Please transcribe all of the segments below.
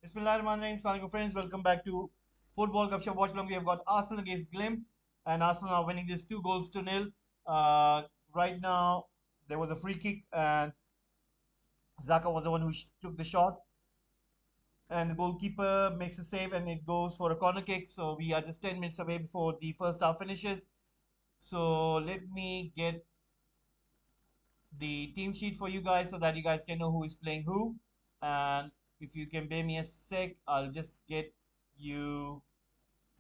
Bismillahirrahmanirrahim. Assalamualaikum friends. Welcome back to Football Gupshup Watchalong. We have got Arsenal against Glimt, and Arsenal are winning this 2 goals to nil. Right now, there was a free kick, and Zaka was the one who took the shot, and the goalkeeper makes a save, and it goes for a corner kick. So we are just 10 minutes away before the first half finishes. So let me get the team sheet for you guys so that you guys can know who is playing who. And if you can bear me a sec, I'll just get you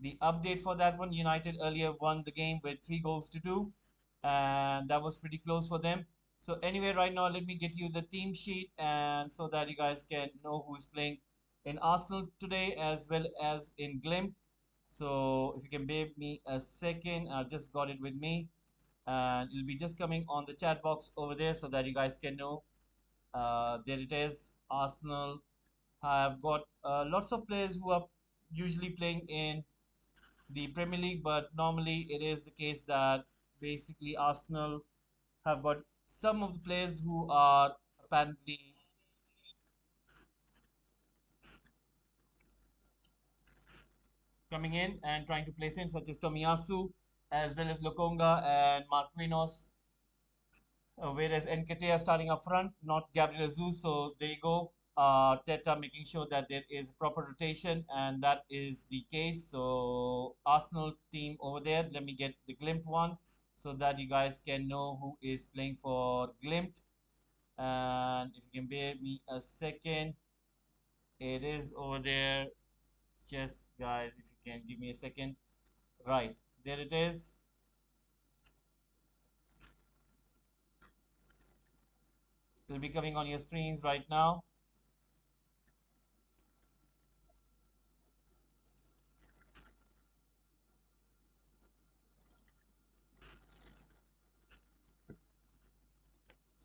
the update for that one. United earlier won the game with 3 goals to 2, and that was pretty close for them. So anyway, right now let me get you the team sheet, and so that you guys can know who is playing in Arsenal today as well as in Glimt. So if you can bear me a second, I've just got it with me, and it'll be just coming on the chat box over there so that you guys can know. There it is. Arsenal have got lots of players who are usually playing in the Premier League, but normally it is the case that basically Arsenal have got some of the players who are apparently coming in and trying to place in, such as Tomiyasu, as well as Lokonga and Marquinhos, whereas Nketiah starting up front, not Gabriel Jesus. So there you go. Teta making sure that there is proper rotation, and that is the case. So Arsenal team over there. Let me get the Glimt one so that you guys can know who is playing for Glimt. And if you can bear me a second, it is over there. Just guys, if you can give me a second. Right, there it is. It will be coming on your screens right now.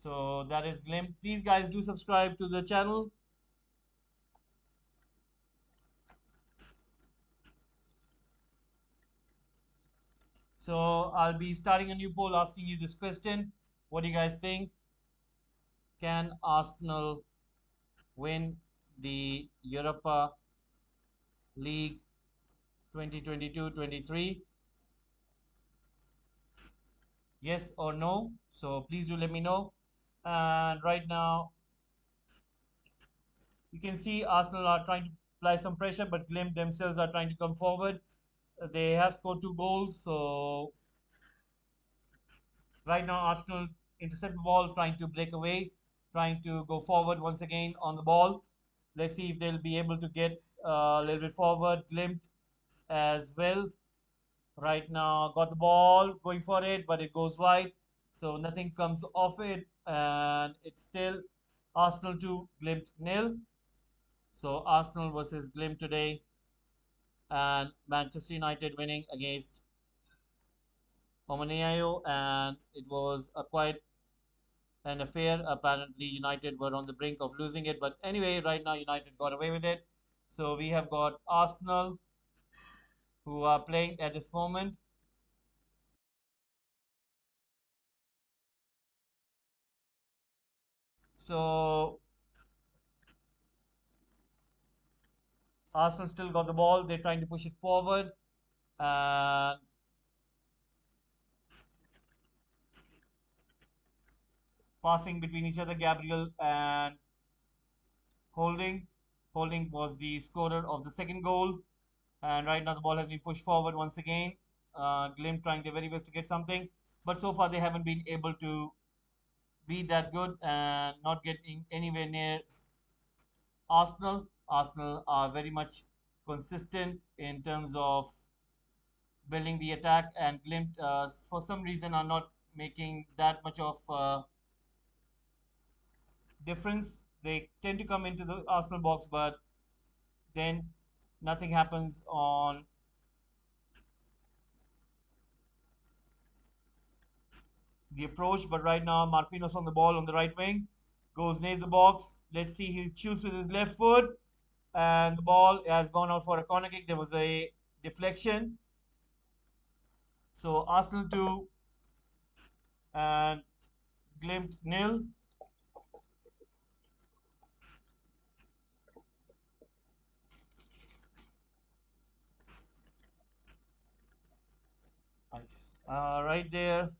So that is Glimpse. Please, guys, do subscribe to the channel. So I'll be starting a new poll asking you this question. What do you guys think? Can Arsenal win the Europa League 2022-23? Yes or no? So please do let me know. And right now, you can see Arsenal are trying to apply some pressure, but Glimt themselves are trying to come forward. They have scored 2 goals, so right now, Arsenal intercept the ball, trying to break away, trying to go forward once again on the ball. Let's see if they'll be able to get a little bit forward. Glimpse as well. Right now, got the ball, going for it, but it goes wide. So nothing comes off it, and it's still Arsenal 2, Glimt nil. So Arsenal versus Glimt today, and Manchester United winning against Omoneayo, and it was a quite an affair. Apparently, United were on the brink of losing it, but anyway, right now United got away with it. So we have got Arsenal who are playing at this moment. So Arsenal still got the ball. They're trying to push it forward, and passing between each other. Gabriel and Holding. Holding was the scorer of the second goal, and right now the ball has been pushed forward once again. Glimt trying their very best to get something, but so far they haven't been able to be that good and not getting anywhere near Arsenal. Arsenal are very much consistent in terms of building the attack, and Glimt, for some reason, are not making that much of difference. They tend to come into the Arsenal box, but then nothing happens on the approach. But right now, Marquinhos on the ball on the right wing goes near the box. Let's see, he shoots with his left foot, and the ball has gone out for a corner kick. There was a deflection. So Arsenal 2 and Glimt nil. Right there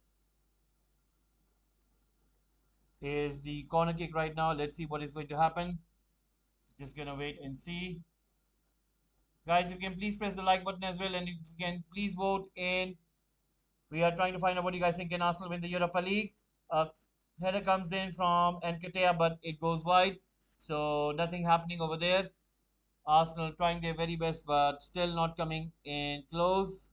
is the corner kick right now. Let's see what is going to happen. Just gonna wait and see. Guys, you can please press the like button as well, and you can please vote in. We are trying to find out what you guys think. Can Arsenal win the Europa League? Uh, Header comes in from Nketiah, but it goes wide. So nothing happening over there. Arsenal trying their very best, but still not coming in close.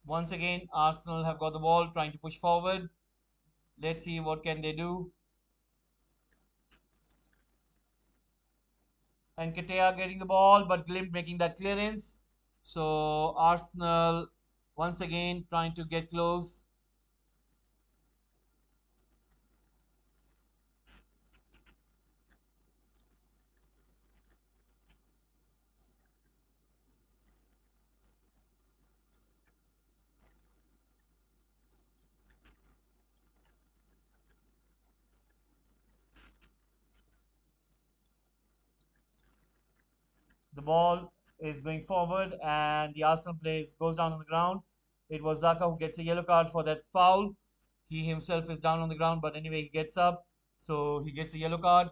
Once again, Arsenal have got the ball, trying to push forward. Let's see what can they do. And Nketiah getting the ball, but Glimt making that clearance. So Arsenal once again trying to get close. The ball is going forward, and the Arsenal player goes down on the ground. It was Zaka who gets a yellow card for that foul. He himself is down on the ground, but anyway, he gets up. So he gets a yellow card.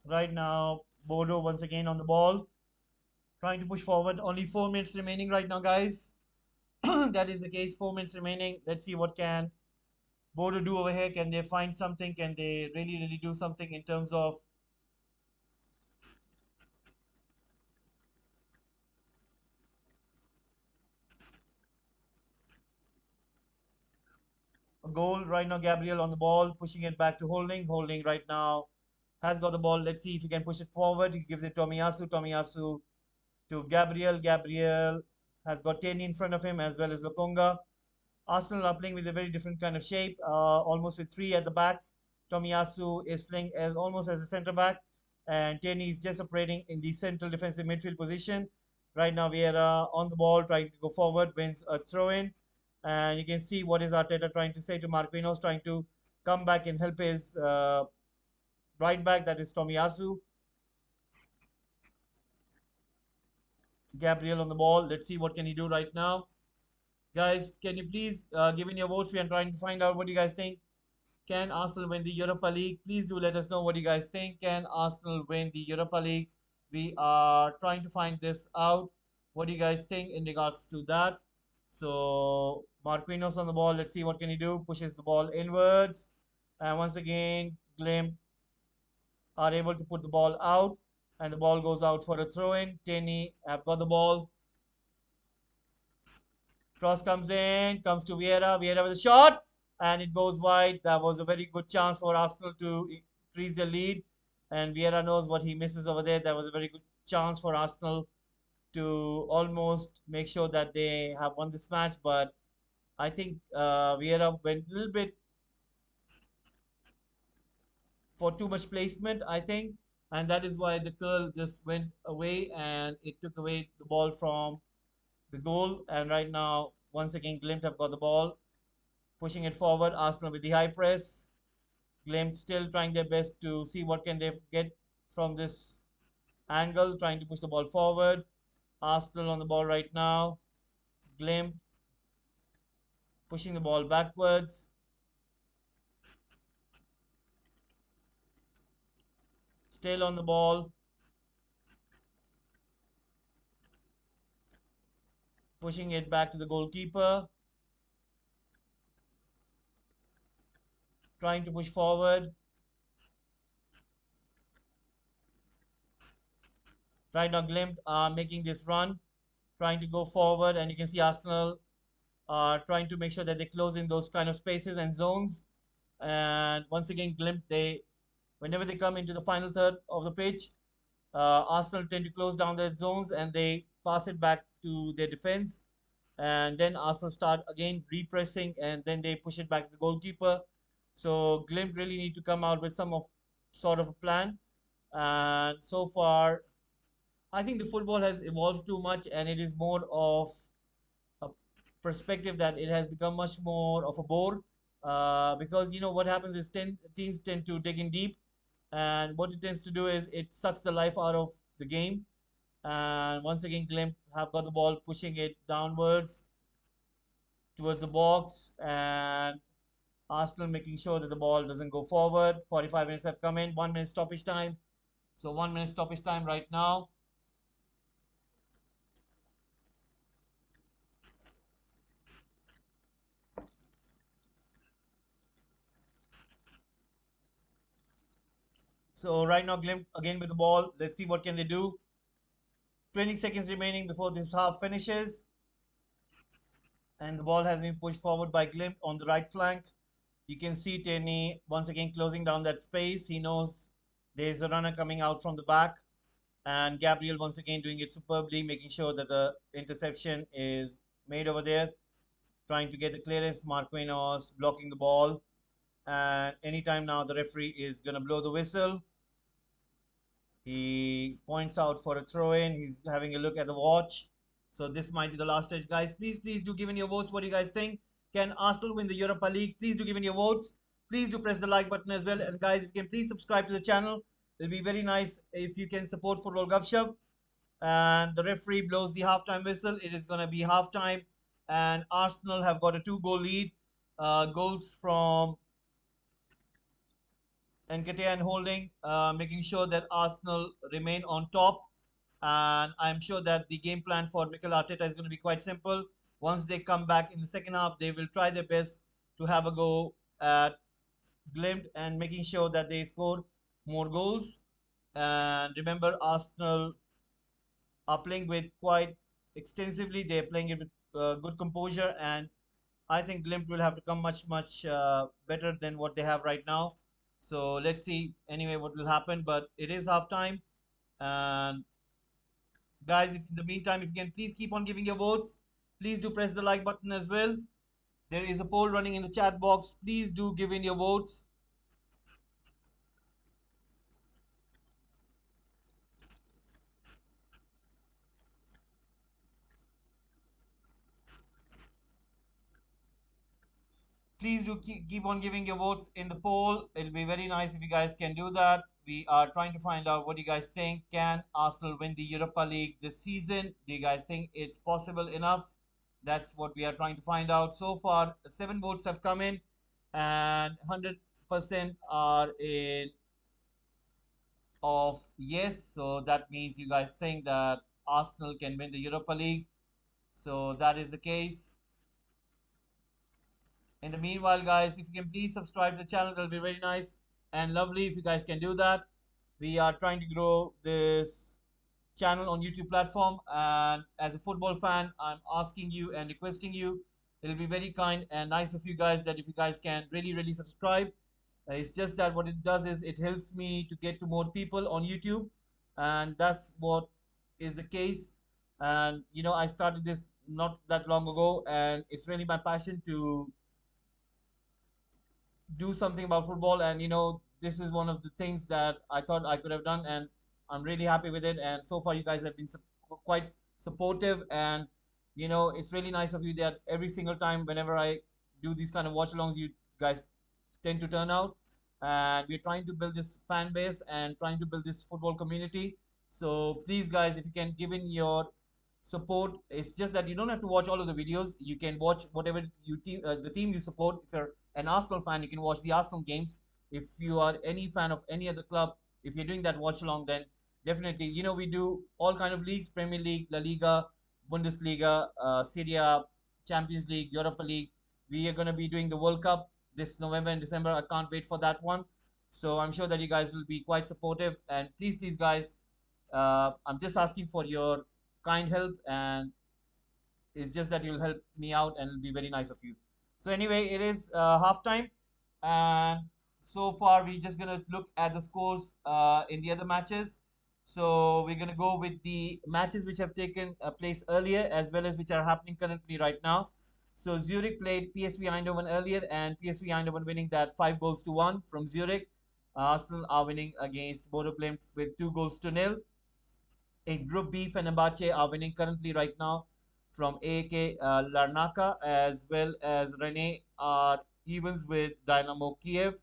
Right now, Bodo once again on the ball, trying to push forward. Only 4 minutes remaining right now, guys. That is the case. 4 minutes remaining. Let's see what can Bodo do over here. Can they find something? Can they really do something in terms of a goal? Right now, Gabriel on the ball, pushing it back to Holding. Holding right now has got the ball. Let's see if he can push it forward. He gives it Tomiyasu. Tomiyasu to Gabriel. Gabriel has got Tenny in front of him as well as Lokonga. Arsenal are playing with a very different kind of shape, almost with three at the back. Tomiyasu is playing as almost as a centre back, and Tenny is just operating in the central defensive midfield position. Right now, we are on the ball, trying to go forward, wins a throw in, and you can see what is Arteta trying to say to Marquinhos, trying to come back and help his right back, that is Tomiyasu. Gabriel on the ball. Let's see what can he do right now. Guys, can you please give in your votes? We are trying to find out what you guys think. Can Arsenal win the Europa League? Please do let us know what you guys think. Can Arsenal win the Europa League? We are trying to find this out. What do you guys think in regards to that? So Marquinhos on the ball. Let's see what can he do. Pushes the ball inwards, and once again, Glimt are able to put the ball out, and the ball goes out for a throw-in. Tenny have got the ball. Cross comes in, comes to Vieira. Vieira with a shot, and it goes wide. That was a very good chance for Arsenal to increase the lead. And Vieira knows what he misses over there. That was a very good chance for Arsenal to almost make sure that they have won this match. But I think Vieira went a little bit for too much placement, I think. And that is why the curl just went away and it took away the ball from the goal. And right now, once again, Glimt have got the ball, pushing it forward. Arsenal with the high press. Glimt still trying their best to see what can they get from this angle, trying to push the ball forward. Arsenal on the ball right now. Glimt pushing the ball backwards. Still on the ball. Pushing it back to the goalkeeper. Trying to push forward. Right now, Glimt are making this run, trying to go forward, and you can see Arsenal are trying to make sure that they close in those kind of spaces and zones. And once again, Glimt, whenever they come into the final third of the pitch, Arsenal tend to close down their zones and they pass it back to their defense, and then Arsenal start again repressing, and then they push it back to the goalkeeper. So Glimt really need to come out with some of sort of a plan. And so far, I think the football has evolved too much, and it is more of a perspective that it has become much more of a bore. Because what happens is teams tend to dig in deep, and what it tends to do is it sucks the life out of the game. And once again, Glimt have got the ball, pushing it downwards towards the box, and Arsenal making sure that the ball doesn't go forward. 45 minutes have come in, 1 minute stoppage time. So 1 minute stoppage time right now. So right now, Glimt again with the ball. Let's see what can they do. 20 seconds remaining before this half finishes, and the ball has been pushed forward by Glimt on the right flank. You can see Tierney once again closing down that space. He knows there's a runner coming out from the back, and Gabriel once again doing it superbly, making sure that the interception is made over there, trying to get the clearance. Marquinhos blocking the ball, and anytime now the referee is going to blow the whistle. He points out for a throw in. He's having a look at the watch. So this might be the last stage, guys. Please do give in your votes. What do you guys think? Can Arsenal win the Europa League? Please do give in your votes. Please do press the like button as well. And guys, if you can please subscribe to the channel. It'll be very nice if you can support Football Gupshup. And the referee blows the halftime whistle. It is going to be halftime. And Arsenal have got a 2-goal lead. Goals from Nketiah and Holding, making sure that Arsenal remain on top. And I'm sure that the game plan for Mikel Arteta is going to be quite simple. Once they come back in the second half, they will try their best to have a go at Glimt and making sure that they score more goals. And remember, Arsenal are playing with quite extensively. They're playing it with good composure, and I think Glimt will have to come much better than what they have right now. So let's see anyway what will happen. But it is half time, and guys, if in the meantime, if you can please keep on giving your votes, please do press the like button as well. There is a poll running in the chat box. Please do give in your votes. Please do keep on giving your votes in the poll. It'll be very nice if you guys can do that. We are trying to find out what you guys think. Can Arsenal win the Europa League this season? Do you guys think it's possible enough? That's what we are trying to find out. So far, 7 votes have come in, and 100% are in of yes. So that means you guys think that Arsenal can win the Europa League. So that is the case. In the meanwhile, guys, if you can please subscribe to the channel, that'll be very nice and lovely if you guys can do that. We are trying to grow this channel on YouTube platform, and as a football fan, I'm asking you and requesting you. It'll be very kind and nice of you guys that if you guys can really subscribe. It's just that what it does is it helps me to get to more people on YouTube, and that's what is the case. And I started this not that long ago, and it's really my passion to do something about football. And this is one of the things that I thought I could have done, and I'm really happy with it. And so far you guys have been quite supportive, and it's really nice of you that every single time whenever I do these kind of watch alongs, you guys tend to turn out. And we're trying to build this fan base and trying to build this football community. So please guys, if you can give in your support. It's just that you don't have to watch all of the videos. You can watch whatever the team you support. If you're an Arsenal fan, you can watch the Arsenal games. If you are any fan of any other club, if you're doing that watch along, then definitely, we do all kind of leagues: Premier League, La Liga, Bundesliga, Serie A, Champions League, Europa League. We are going to be doing the World Cup this November and December. I can't wait for that one. So I'm sure that you guys will be quite supportive. And please guys, I'm just asking for your kind help, and it's just that you'll help me out, and it'll be very nice of you. So anyway, it is halftime, and so far we're just gonna look at the scores in the other matches. So we're gonna go with the matches which have taken place earlier as well as which are happening currently right now. So Zurich played PSV Eindhoven earlier, and PSV Eindhoven winning that 5 goals to 1 from Zurich. Arsenal are winning against Bodo Glimt with 2 goals to 0. In Group B, Fenerbahce are winning currently right now from AAK Larnaca, as well as Rene are evens with Dynamo Kiev.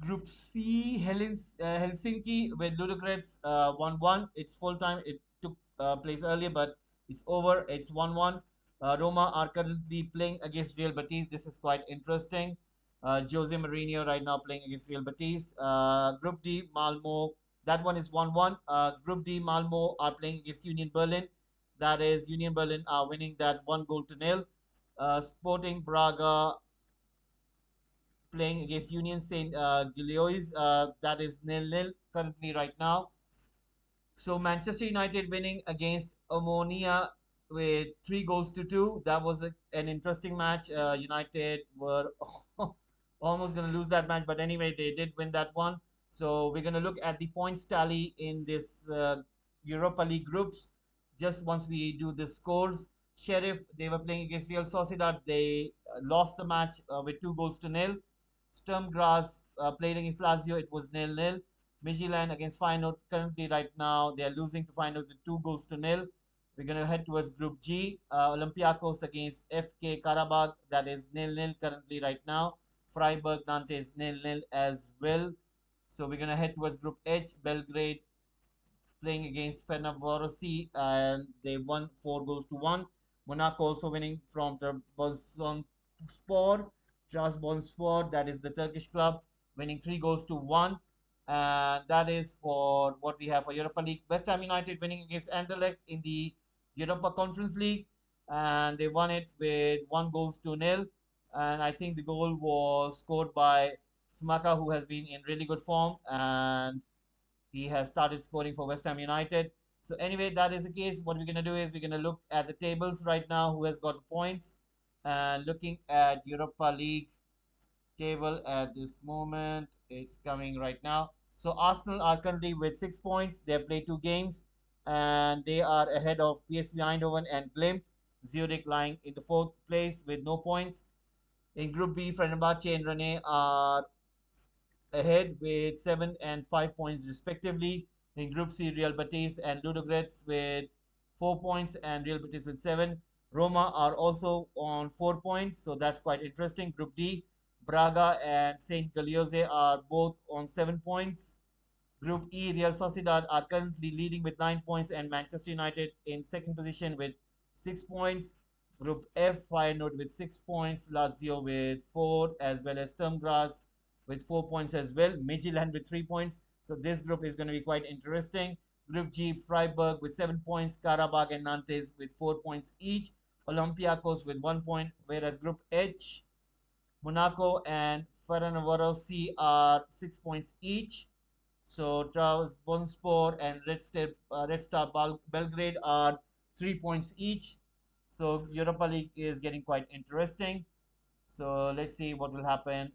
Group C, Helsinki with Ludogorets 1-1. It's full time. It took place earlier, but it's over. It's 1-1. Roma are currently playing against Real Betis. This is quite interesting. Jose Mourinho right now playing against Real Betis. Group D, Malmo. That one is 1-1. Group D, Malmo are playing against Union Berlin. That is, Union Berlin are winning that 1 goal to 0. Sporting Braga playing against Union Saint Gilloise. That is 0-0 currently right now. So Manchester United winning against Omonia with 3 goals to 2. That was an interesting match. United were almost going to lose that match, but anyway, they did win that one. So we're going to look at the points tally in this Europa League groups. Just once we do the scores, Sheriff, they were playing against Real Sociedad. They lost the match with 2 goals to 0. Sturm Graz played against Lazio. It was 0-0. Midtjylland against Feyenoord. Currently, right now, they are losing to Feyenoord with 2 goals to 0. We're going to head towards Group G. Olympiacos against FK Karabakh. That is 0-0 currently right now. Freiburg Nantes 0-0 as well. So we're going to head towards Group H. Belgrade playing against Fenerbahce, and they won 4 goals to 1. Monaco also winning from Trabzonspor. Trabzonspor, that is the Turkish club, winning 3 goals to 1. And that is for what we have for Europa League. West Ham United winning against Anderlecht in the Europa Conference League, and they won it with 1 goals to 0. And I think the goal was scored by Smaka, who has been in really good form, and he has started scoring for West Ham United. So anyway, that is the case. What we're going to do is we're going to look at the tables right now, who has got points, and looking at Europa League table at this moment. It's coming right now. So Arsenal are currently with 6 points. They have played 2 games, and they are ahead of PSV Eindhoven and Glimt. Zurich lying in the fourth place with no points. In Group B, Fenerbahce and Rennes are ahead with 7 and 5 points respectively. In Group C, Real Betis and Ludogorets with 4 points, and Real Betis with 7. Roma are also on 4 points, so that's quite interesting. Group D, Braga and Saint Gilloise are both on 7 points. Group E, Real Sociedad are currently leading with 9 points, and Manchester United in second position with 6 points. Group F, Feyenoord with 6 points, Lazio with four, as well as Sturm Graz with 4 points as well. Midtjylland with 3 points. So this group is going to be quite interesting. Group G, Freiburg with 7 points, Karabakh and Nantes with 4 points each. Olympiacos with 1 point, whereas Group H, Monaco and Ferencvárosi are 6 points each. So Trabzonspor and Red Star Belgrade are 3 points each. So Europa League is getting quite interesting. So let's see what will happen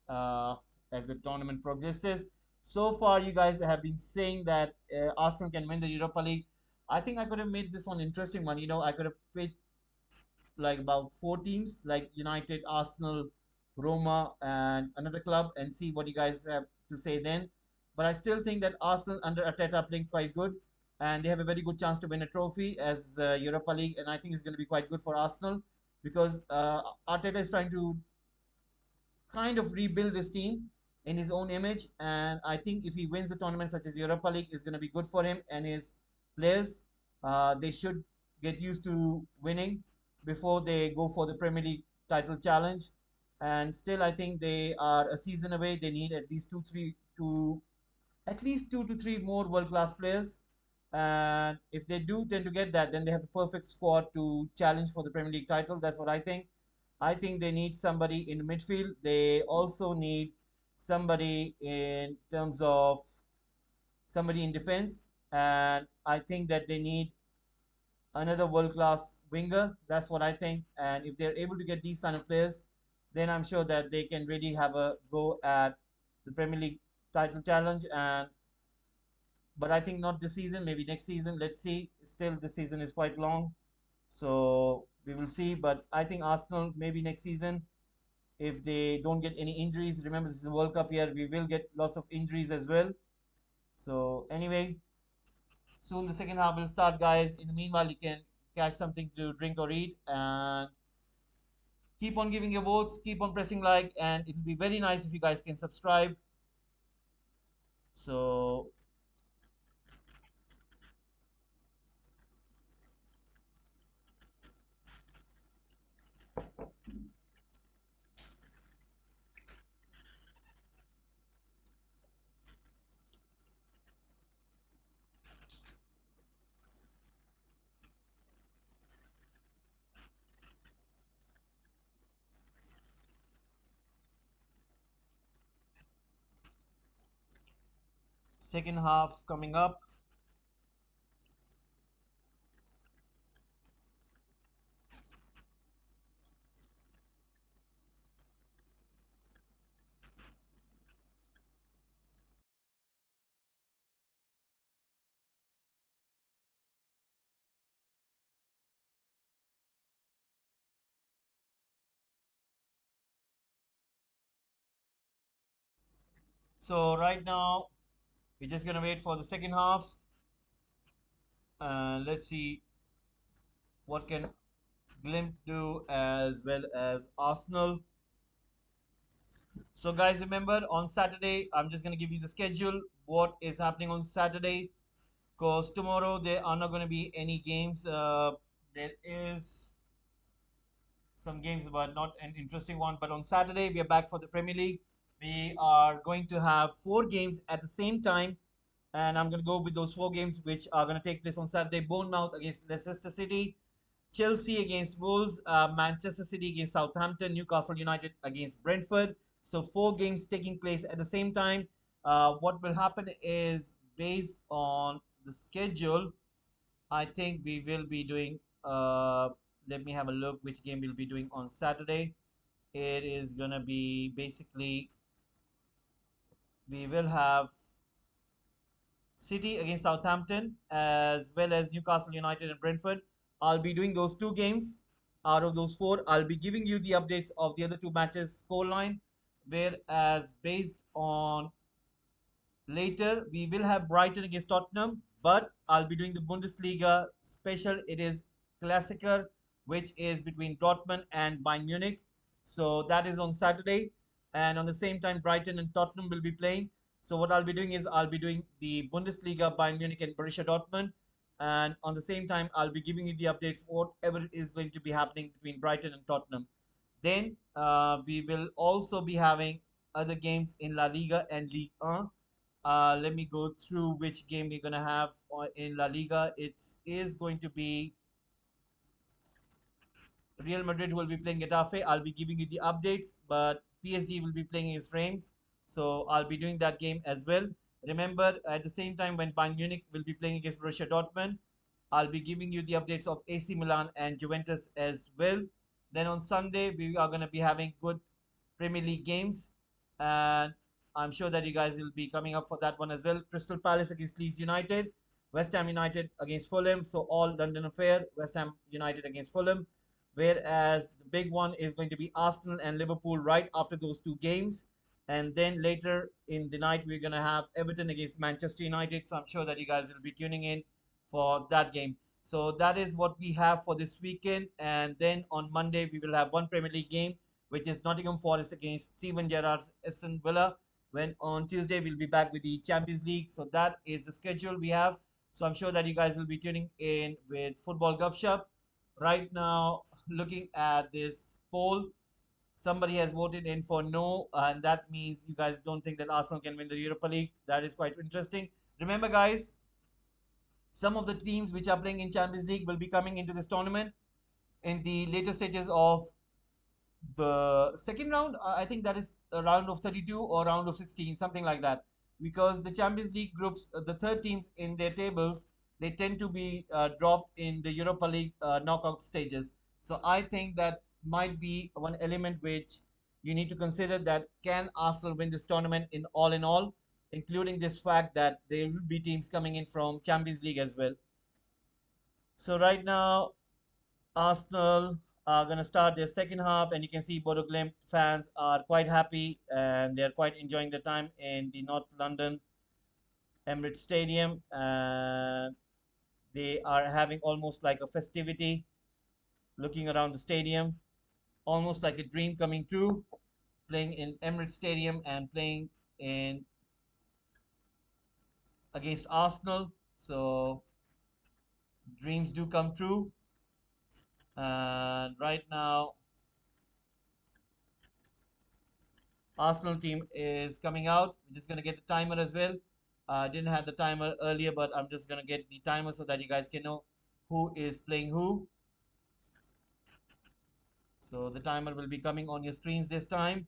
uh, as the tournament progresses. So far, you guys have been saying that Arsenal can win the Europa League. I think I could have made this one interesting one. I could have picked like about 4 teams, like United, Arsenal, Roma, and another club, and see what you guys have to say then. But I still think that Arsenal under Arteta are playing quite good, and they have a very good chance to win a trophy as Europa League, and I think it's going to be quite good for Arsenal because Arteta is trying to kind of rebuild this team in his own image. And I think if he wins the tournament such as Europa League, is going to be good for him and his players. They should get used to winning before they go for the Premier League title challenge. And still, I think they are a season away. They need at least 2 to 3 more world class players. And if they do tend to get that, then they have the perfect squad to challenge for the Premier League title. That's what I think. I think they need somebody in midfield. They also need somebody in terms of somebody in defense. And I think that they need another world class winger. That's what I think. And if they're able to get these kind of players, then I'm sure that they can really have a go at the Premier League title challenge. And but I think not this season. Maybe next season. Let's see. Still, this season is quite long, so we will see. But I think Arsenal maybe next season if they don't get any injuries. Remember, this is a World Cup year. We will get lots of injuries as well. So anyway, soon the second half will start, guys. In the meanwhile, you can catch something to drink or eat and keep on giving your votes, keep on pressing like, and it will be very nice if you guys can subscribe. So second half coming up. So right now we're just gonna wait for the second half and let's see what can Glimt do as well as Arsenal. So guys, remember on Saturday, I'm just gonna give you the schedule. What is happening on Saturday? Because tomorrow there are not gonna be any games. There is some games, but not an interesting one. But on Saturday, we are back for the Premier League. We are going to have four games at the same time, and I'm going to go with those four games which are going to take place on Saturday. Bournemouth against Leicester City, Chelsea against Wolves, Manchester City against Southampton, Newcastle United against Brentford. So four games taking place at the same time. What will happen is based on the schedule. I think we will be doing. Let me have a look which game we'll be doing on Saturday. It is gonna be basically we will have City against Southampton as well as Newcastle United and Brentford. I'll be doing those two games out of those four. I'll be giving you the updates of the other two matches scoreline, whereas based on later, we will have Brighton against Tottenham, but I'll be doing the Bundesliga special. It is Klassiker, which is between Dortmund and Bayern Munich. So that is on Saturday. And on the same time, Brighton and Tottenham will be playing. So what I'll be doing is I'll be doing the Bundesliga, Bayern Munich and Borussia Dortmund. And on the same time, I'll be giving you the updates, whatever is going to be happening between Brighton and Tottenham. Then we will also be having other games in La Liga and Ligue 1. Let me go through which game we're gonna have in La Liga. It is going to be Real Madrid who will be playing Getafe. I'll be giving you the updates, but PSG will be playing against Reims, so I'll be doing that game as well. Remember, at the same time when Bayern Munich will be playing against Borussia Dortmund, I'll be giving you the updates of AC Milan and Juventus as well. Then on Sunday we are going to be having good Premier League games, and I'm sure that you guys will be coming up for that one as well. Crystal Palace against Leeds United, West Ham United against Fulham. So all London affair. West Ham United against Fulham. Whereas the big one is going to be Arsenal and Liverpool right after those two games. And then later in the night, we're going to have Everton against Manchester United. So I'm sure that you guys will be tuning in for that game. So that is what we have for this weekend. And then on Monday, we will have one Premier League game, which is Nottingham Forest against Steven Gerrard's Aston Villa. When on Tuesday, we'll be back with the Champions League. So that is the schedule we have. So I'm sure that you guys will be tuning in with Football Gupshup. Right now, looking at this poll, somebody has voted in for no, and that means you guys don't think that Arsenal can win the Europa League. That is quite interesting. Remember, guys, some of the teams which are playing in Champions League will be coming into this tournament in the later stages of the second round. I think that is a round of 32 or round of 16, something like that, because the Champions League groups, the third teams in their tables, they tend to be dropped in the Europa League knockout stages. So I think that might be one element which you need to consider, that can Arsenal win this tournament in all? including this fact that there will be teams coming in from Champions League as well. So right now, Arsenal are going to start their second half, and you can see Bodo Glimt fans are quite happy and they're quite enjoying the time in the North London Emirates Stadium. And they are having almost like a festivity looking around the stadium, almost like a dream coming true, playing in Emirates Stadium and playing in against Arsenal. So dreams do come true. And right now, Arsenal team is coming out. We're just gonna get the timer as well. I didn't have the timer earlier, but I'm just gonna get the timer so that you guys can know who is playing who. So the timer will be coming on your screens this time.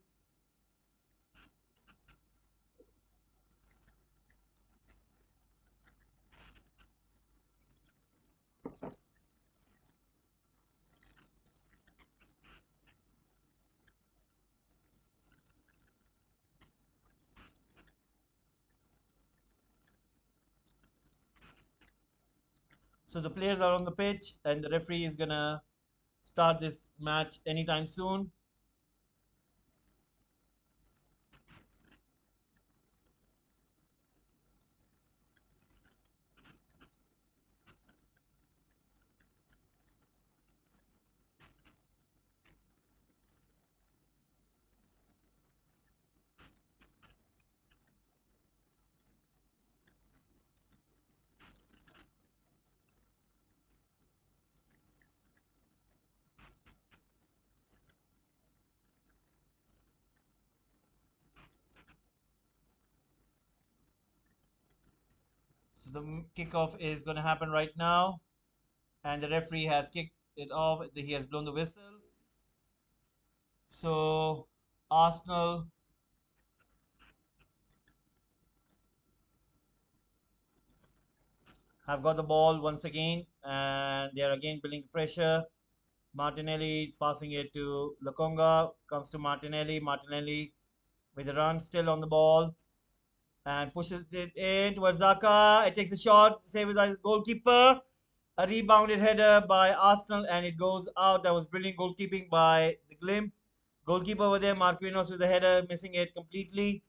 So the players are on the pitch, and the referee is gonna start this match anytime soon. So the kickoff is gonna happen right now, and the referee has kicked it off. He has blown the whistle. So Arsenal have got the ball once again, and they are again building pressure. Martinelli passing it to Lokonga, comes to Martinelli. Martinelli with a run, still on the ball, and pushes it in towards Zaka. It takes a shot, save with the goalkeeper. A rebounded header by Arsenal, and it goes out. That was brilliant goalkeeping by the Glimt. Goalkeeper over there, Marquinhos with the header, missing it completely.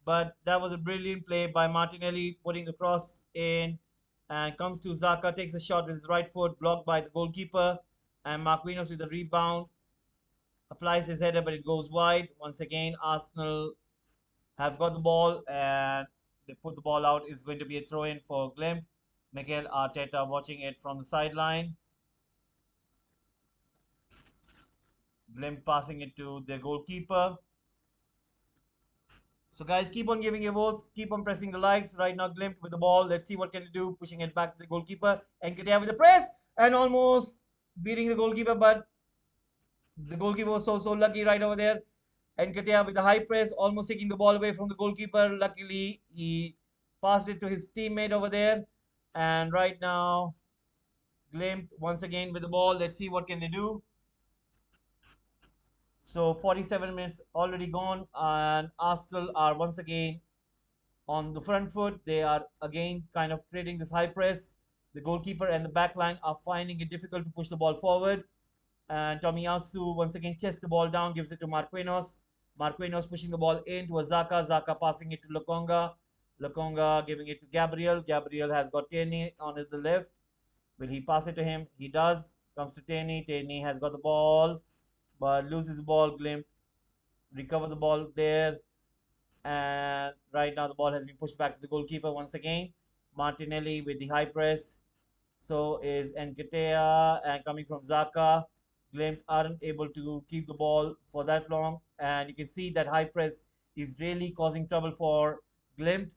But that was a brilliant play by Martinelli, putting the cross in, and comes to Zaka, takes a shot with his right foot, blocked by the goalkeeper. And Marquinhos with the rebound, applies his header, but it goes wide. Once again, Arsenal have got the ball, and they put the ball out. It's going to be a throw in for Glimt. Mikel Arteta watching it from the sideline. Glimt passing it to the goalkeeper. So guys, keep on giving your votes, keep on pressing the likes. Right now, Glimt with the ball. Let's see what can they do. Pushing it back to the goalkeeper. Nketiah with the press and almost beating the goalkeeper, but the goalkeeper was so lucky right over there. Nketiah with the high press, almost taking the ball away from the goalkeeper. Luckily, he passed it to his teammate over there. And right now, Glimt once again with the ball. Let's see what can they do. So 47 minutes already gone, and Arsenal are once again on the front foot. They are again kind of creating this high press. The goalkeeper and the back line are finding it difficult to push the ball forward. And Tomiyasu once again chests the ball down, gives it to Marquinhos. Marquinhos pushing the ball into Zaka. Zaka passing it to Lokonga. Lokonga giving it to Gabriel. Gabriel has got Tierney on the left. Will he pass it to him? He does. Comes to Tierney. Tierney has got the ball, but loses the ball. Glimt recover the ball there. And right now the ball has been pushed back to the goalkeeper once again. Martinelli with the high press. So is Nketiah, and coming from Zaka. Glimt aren't able to keep the ball for that long, and you can see that high press is really causing trouble for Glimt.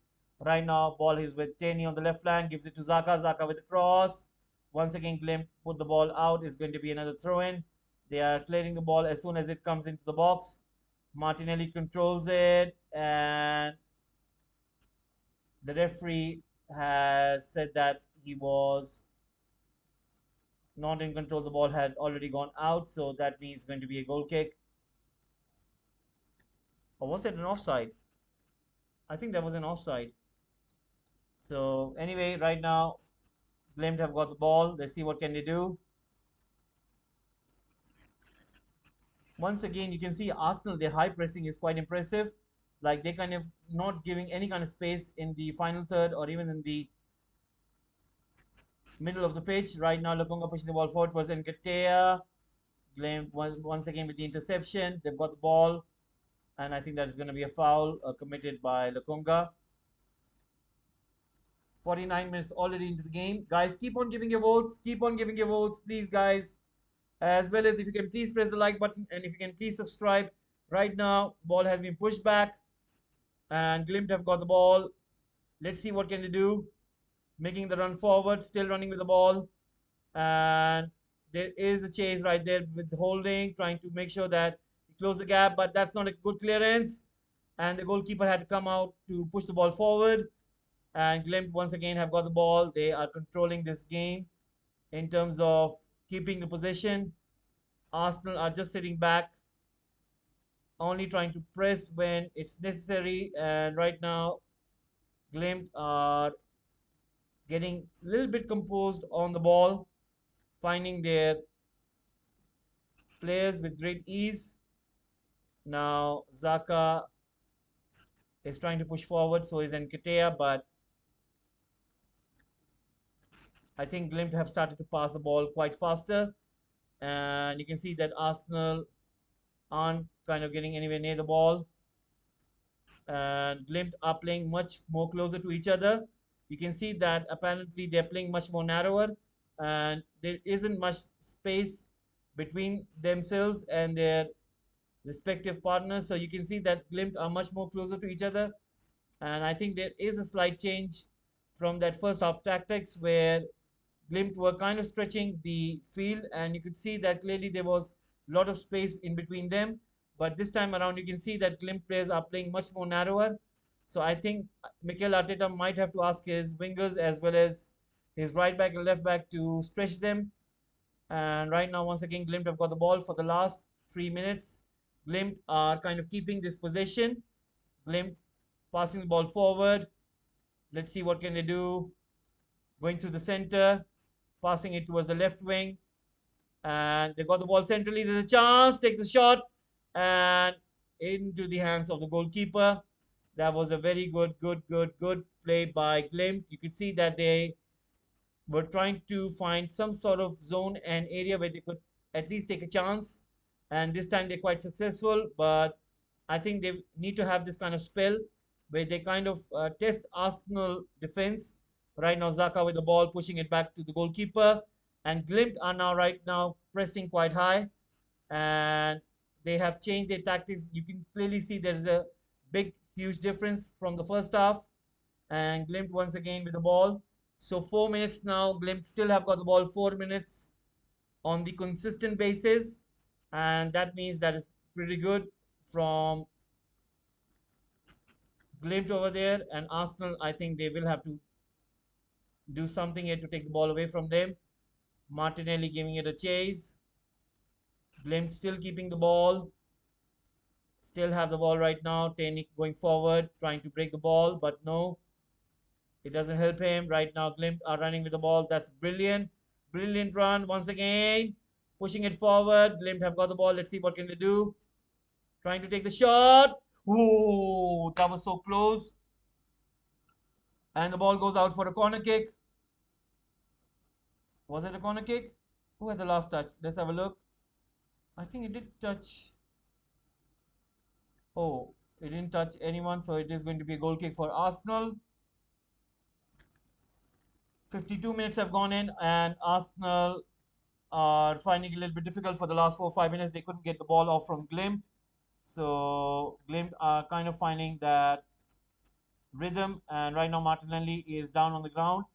Right now, ball is with Tierney on the left flank, gives it to Zaka. Zaka with the cross. Once again, Glimt put the ball out. Is going to be another throw-in. They are clearing the ball as soon as it comes into the box. Martinelli controls it, and the referee has said that he was not in control. The ball had already gone out, so that means it's going to be a goal kick. Or was it an offside? I think that was an offside. So anyway, right now Glimt have got the ball. Let's see what can they do. Once again, you can see Arsenal, their high pressing is quite impressive. Like they kind of not giving any kind of space in the final third or even in the middle of the pitch. Right now, Lokonga pushing the ball forward towards Nkatea. Glimt once again with the interception. They've got the ball, and I think that is going to be a foul committed by Lokonga. 49 minutes already into the game. Guys, keep on giving your votes. Keep on giving your votes, please, guys. As well as if you can please press the like button and if you can please subscribe. Right now, ball has been pushed back and Glimt have got the ball. Let's see what can they do. Making the run forward, still running with the ball. And there is a chase right there with Holding, trying to make sure that he close the gap, but that's not a good clearance. And the goalkeeper had to come out to push the ball forward. And Glimt once again have got the ball. They are controlling this game in terms of keeping the possession. Arsenal are just sitting back, only trying to press when it's necessary. And right now, Glimt are getting a little bit composed on the ball, finding their players with great ease. Now, Zaka is trying to push forward, so is Nkatea, but I think Glimt have started to pass the ball quite faster. And you can see that Arsenal aren't kind of getting anywhere near the ball. And Glimt are playing much more closer to each other. You can see that apparently they're playing much more narrower and there isn't much space between themselves and their respective partners. So you can see that Glimt are much more closer to each other. And I think there is a slight change from that first half tactics where Glimt were kind of stretching the field, and you could see that clearly there was a lot of space in between them. But this time around, you can see that Glimt players are playing much more narrower. So I think Mikel Arteta might have to ask his wingers as well as his right back and left back to stretch them. And right now, once again, Glimt have got the ball for the last 3 minutes. Glimt are kind of keeping this possession. Glimt passing the ball forward. Let's see what can they do. Going through the center, passing it towards the left wing, and they got the ball centrally. There's a chance, take the shot, and into the hands of the goalkeeper. That was a very good play by Glimt. You could see that they were trying to find some sort of zone and area where they could at least take a chance. And this time they're quite successful, but I think they need to have this kind of spell where they kind of test Arsenal defense. Right now, Zaka with the ball, pushing it back to the goalkeeper. And Glimt are now right now pressing quite high. And they have changed their tactics. You can clearly see there's a big, huge difference from the first half. And Glimt once again with the ball. So 4 minutes now. Glimt still have got the ball 4 minutes on the consistent basis. And that means that it's pretty good from Glimt over there. And Arsenal, I think they will have to do something here to take the ball away from them. Martinelli giving it a chase. Glimt still keeping the ball. Still have the ball right now. Tenik going forward, trying to break the ball, but no. It doesn't help him. Right now, Glimt are running with the ball. That's brilliant. Brilliant run once again. Pushing it forward. Glimt have got the ball. Let's see what can they do. Trying to take the shot. Oh, that was so close. And the ball goes out for a corner kick. Was it a corner kick? Who had the last touch? Let's have a look. I think it did touch. Oh, it didn't touch anyone, so it is going to be a goal kick for Arsenal. 52 minutes have gone in, and Arsenal are finding it a little bit difficult for the last 4 or 5 minutes. They couldn't get the ball off from Glimt. So Glimt are kind of finding that rhythm, and right now Martinelli is down on the ground.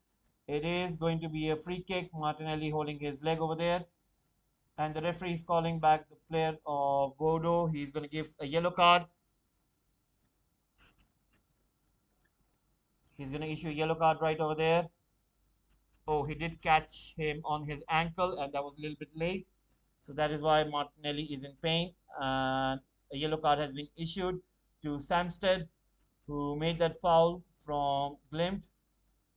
It is going to be a free kick. Martinelli holding his leg over there. And the referee is calling back the player of Bodo. He's going to give a yellow card. He's going to issue a yellow card right over there. Oh, he did catch him on his ankle, and that was a little bit late. So that is why Martinelli is in pain. And a yellow card has been issued to Samsted. who made that foul from Glimt.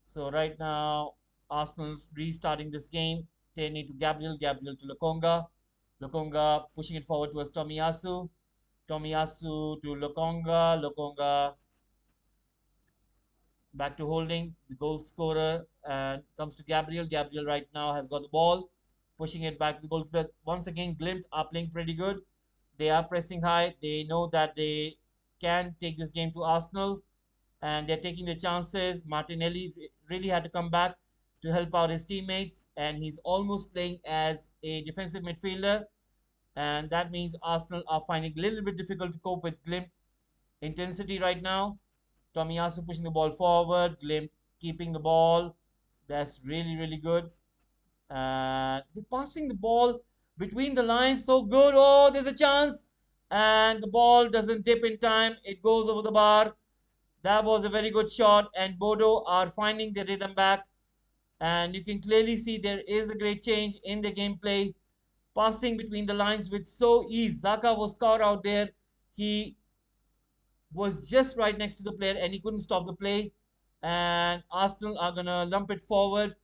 So right now, Arsenal's restarting this game. Turning to Gabriel, Gabriel to Lokonga. Lokonga pushing it forward towards Tomiyasu. Tomiyasu to Lokonga. Lokonga back to holding the goal scorer and comes to Gabriel. Gabriel right now has got the ball, pushing it back to the goal. But once again, Glimt are playing pretty good. They are pressing high. They know that they can take this game to Arsenal, and they're taking the chances. Martinelli really had to come back to help out his teammates, and he's almost playing as a defensive midfielder, and that means Arsenal are finding a little bit difficult to cope with Glimt intensity right now. Tomiyasu pushing the ball forward, Glimt keeping the ball. That's really, really good. They're passing the ball between the lines so good. Oh, there's a chance. And the ball doesn't dip in time. It goes over the bar. That was a very good shot. And Bodo are finding the rhythm back. And you can clearly see there is a great change in the gameplay. Passing between the lines with so ease. Zaka was caught out there. He was just right next to the player and he couldn't stop the play. And Arsenal are going to lump it forward.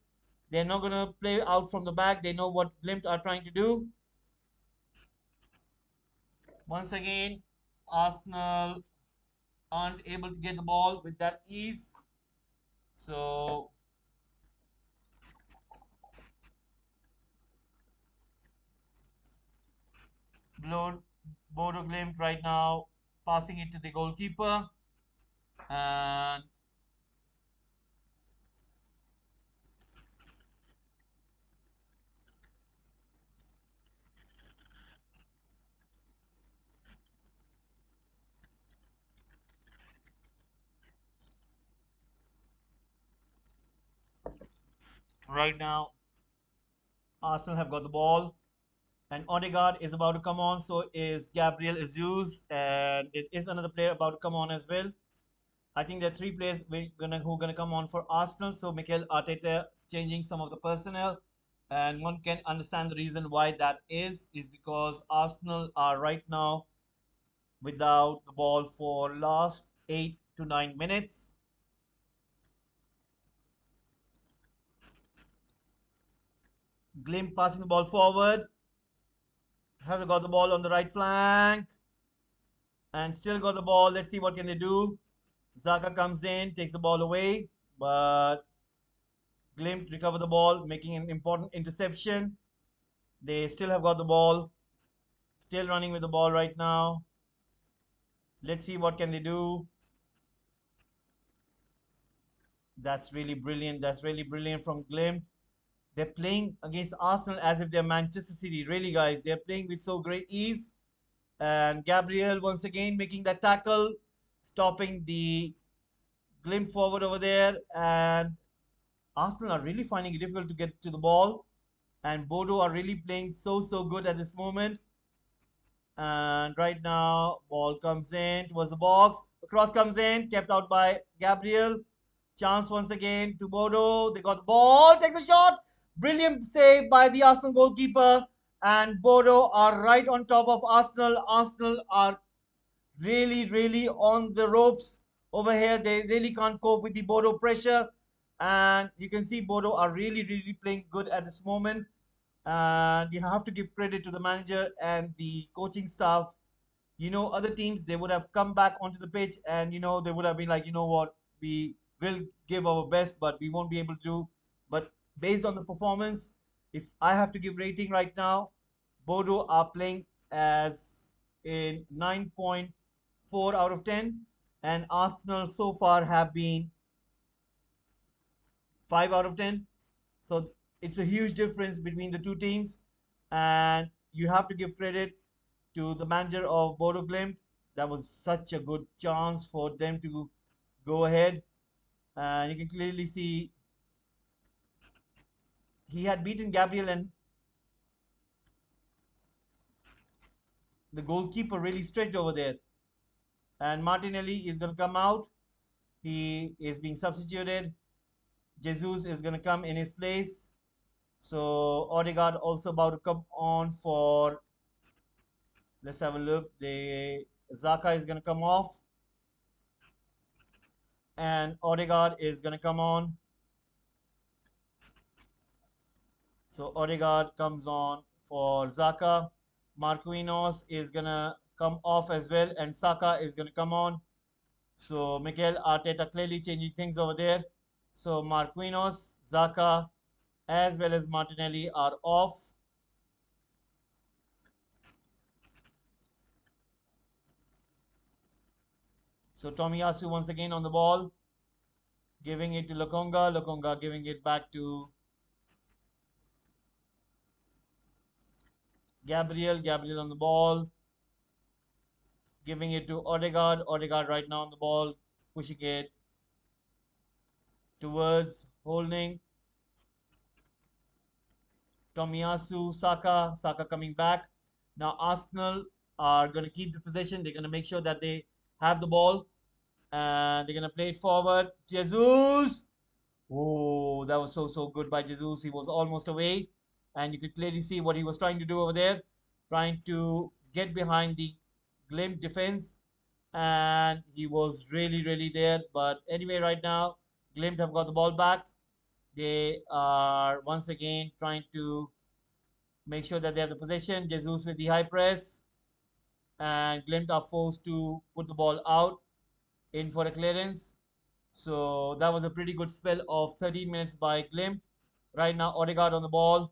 They're not going to play out from the back. They know what Glimt are trying to do. Once again, Arsenal aren't able to get the ball with that ease. So, Bodo Glimt right now passing it to the goalkeeper. And right now, Arsenal have got the ball. And Odegaard is about to come on. So is Gabriel Jesus. And it is another player about to come on as well. I think there are three players who are gonna come on for Arsenal. So Mikel Arteta changing some of the personnel, and one can understand the reason why that is because Arsenal are right now without the ball for last 8 to 9 minutes. Glimt passing the ball forward. Have got the ball on the right flank and still got the ball. Let's see what can they do. Zaka comes in, takes the ball away, but Glimt recover the ball, making an important interception. They still have got the ball. Still running with the ball right now. Let's see what can they do. That's really brilliant. That's really brilliant from Glimt. They're playing against Arsenal as if they're Manchester City. Really, guys, they're playing with so great ease. And Gabriel once again making that tackle, stopping the Glimt forward over there. And Arsenal are really finding it difficult to get to the ball. And Bodo are really playing so good at this moment. And right now, ball comes in towards the box. The cross comes in, kept out by Gabriel. Chance once again to Bodo. They got the ball, takes a shot. Brilliant save by the Arsenal goalkeeper. And Bodo are right on top of Arsenal. Arsenal are really on the ropes over here. They really can't cope with the Bodo pressure. And you can see Bodo are really playing good at this moment. And you have to give credit to the manager and the coaching staff. Other teams, they would have come back onto the pitch and they would have been like, what, we will give our best but we won't be able to do. But based on the performance, if I have to give rating right now, Bodo are playing as in 9.4 out of 10, and Arsenal so far have been 5 out of 10. So it's a huge difference between the two teams, and you have to give credit to the manager of Bodo Glimt. That was such a good chance for them to go ahead. And you can clearly see he had beaten Gabriel, and the goalkeeper really stretched over there. And Martinelli is going to come out. He is being substituted. Jesus is going to come in his place. So Odegaard also about to come on for. Let's have a look. The Zaka is going to come off. and Odegaard is going to come on. So Odegaard comes on for Zaka. Marquinhos is going to come off as well, and Saka is going to come on. So Mikel Arteta clearly changing things over there. So Marquinhos, Zaka, as well as Martinelli are off. So Tomiyasu once again on the ball, giving it to Lokonga. Lokonga giving it back to Gabriel. Gabriel on the ball, giving it to Odegaard. Odegaard right now on the ball, pushing it towards Holding. Tomiyasu, Saka. Saka coming back. Now Arsenal are going to keep the possession. They're going to make sure that they have the ball. And they're going to play it forward. Jesus! Oh, that was so good by Jesus. He was almost away. And you could clearly see what he was trying to do over there. Trying to get behind the Glimt defense. And he was really there. But anyway, right now, Glimt have got the ball back. They are once again trying to make sure that they have the possession. Jesus with the high press. And Glimt are forced to put the ball out in for a clearance. So that was a pretty good spell of 13 minutes by Glimt. Right now, Odegaard on the ball,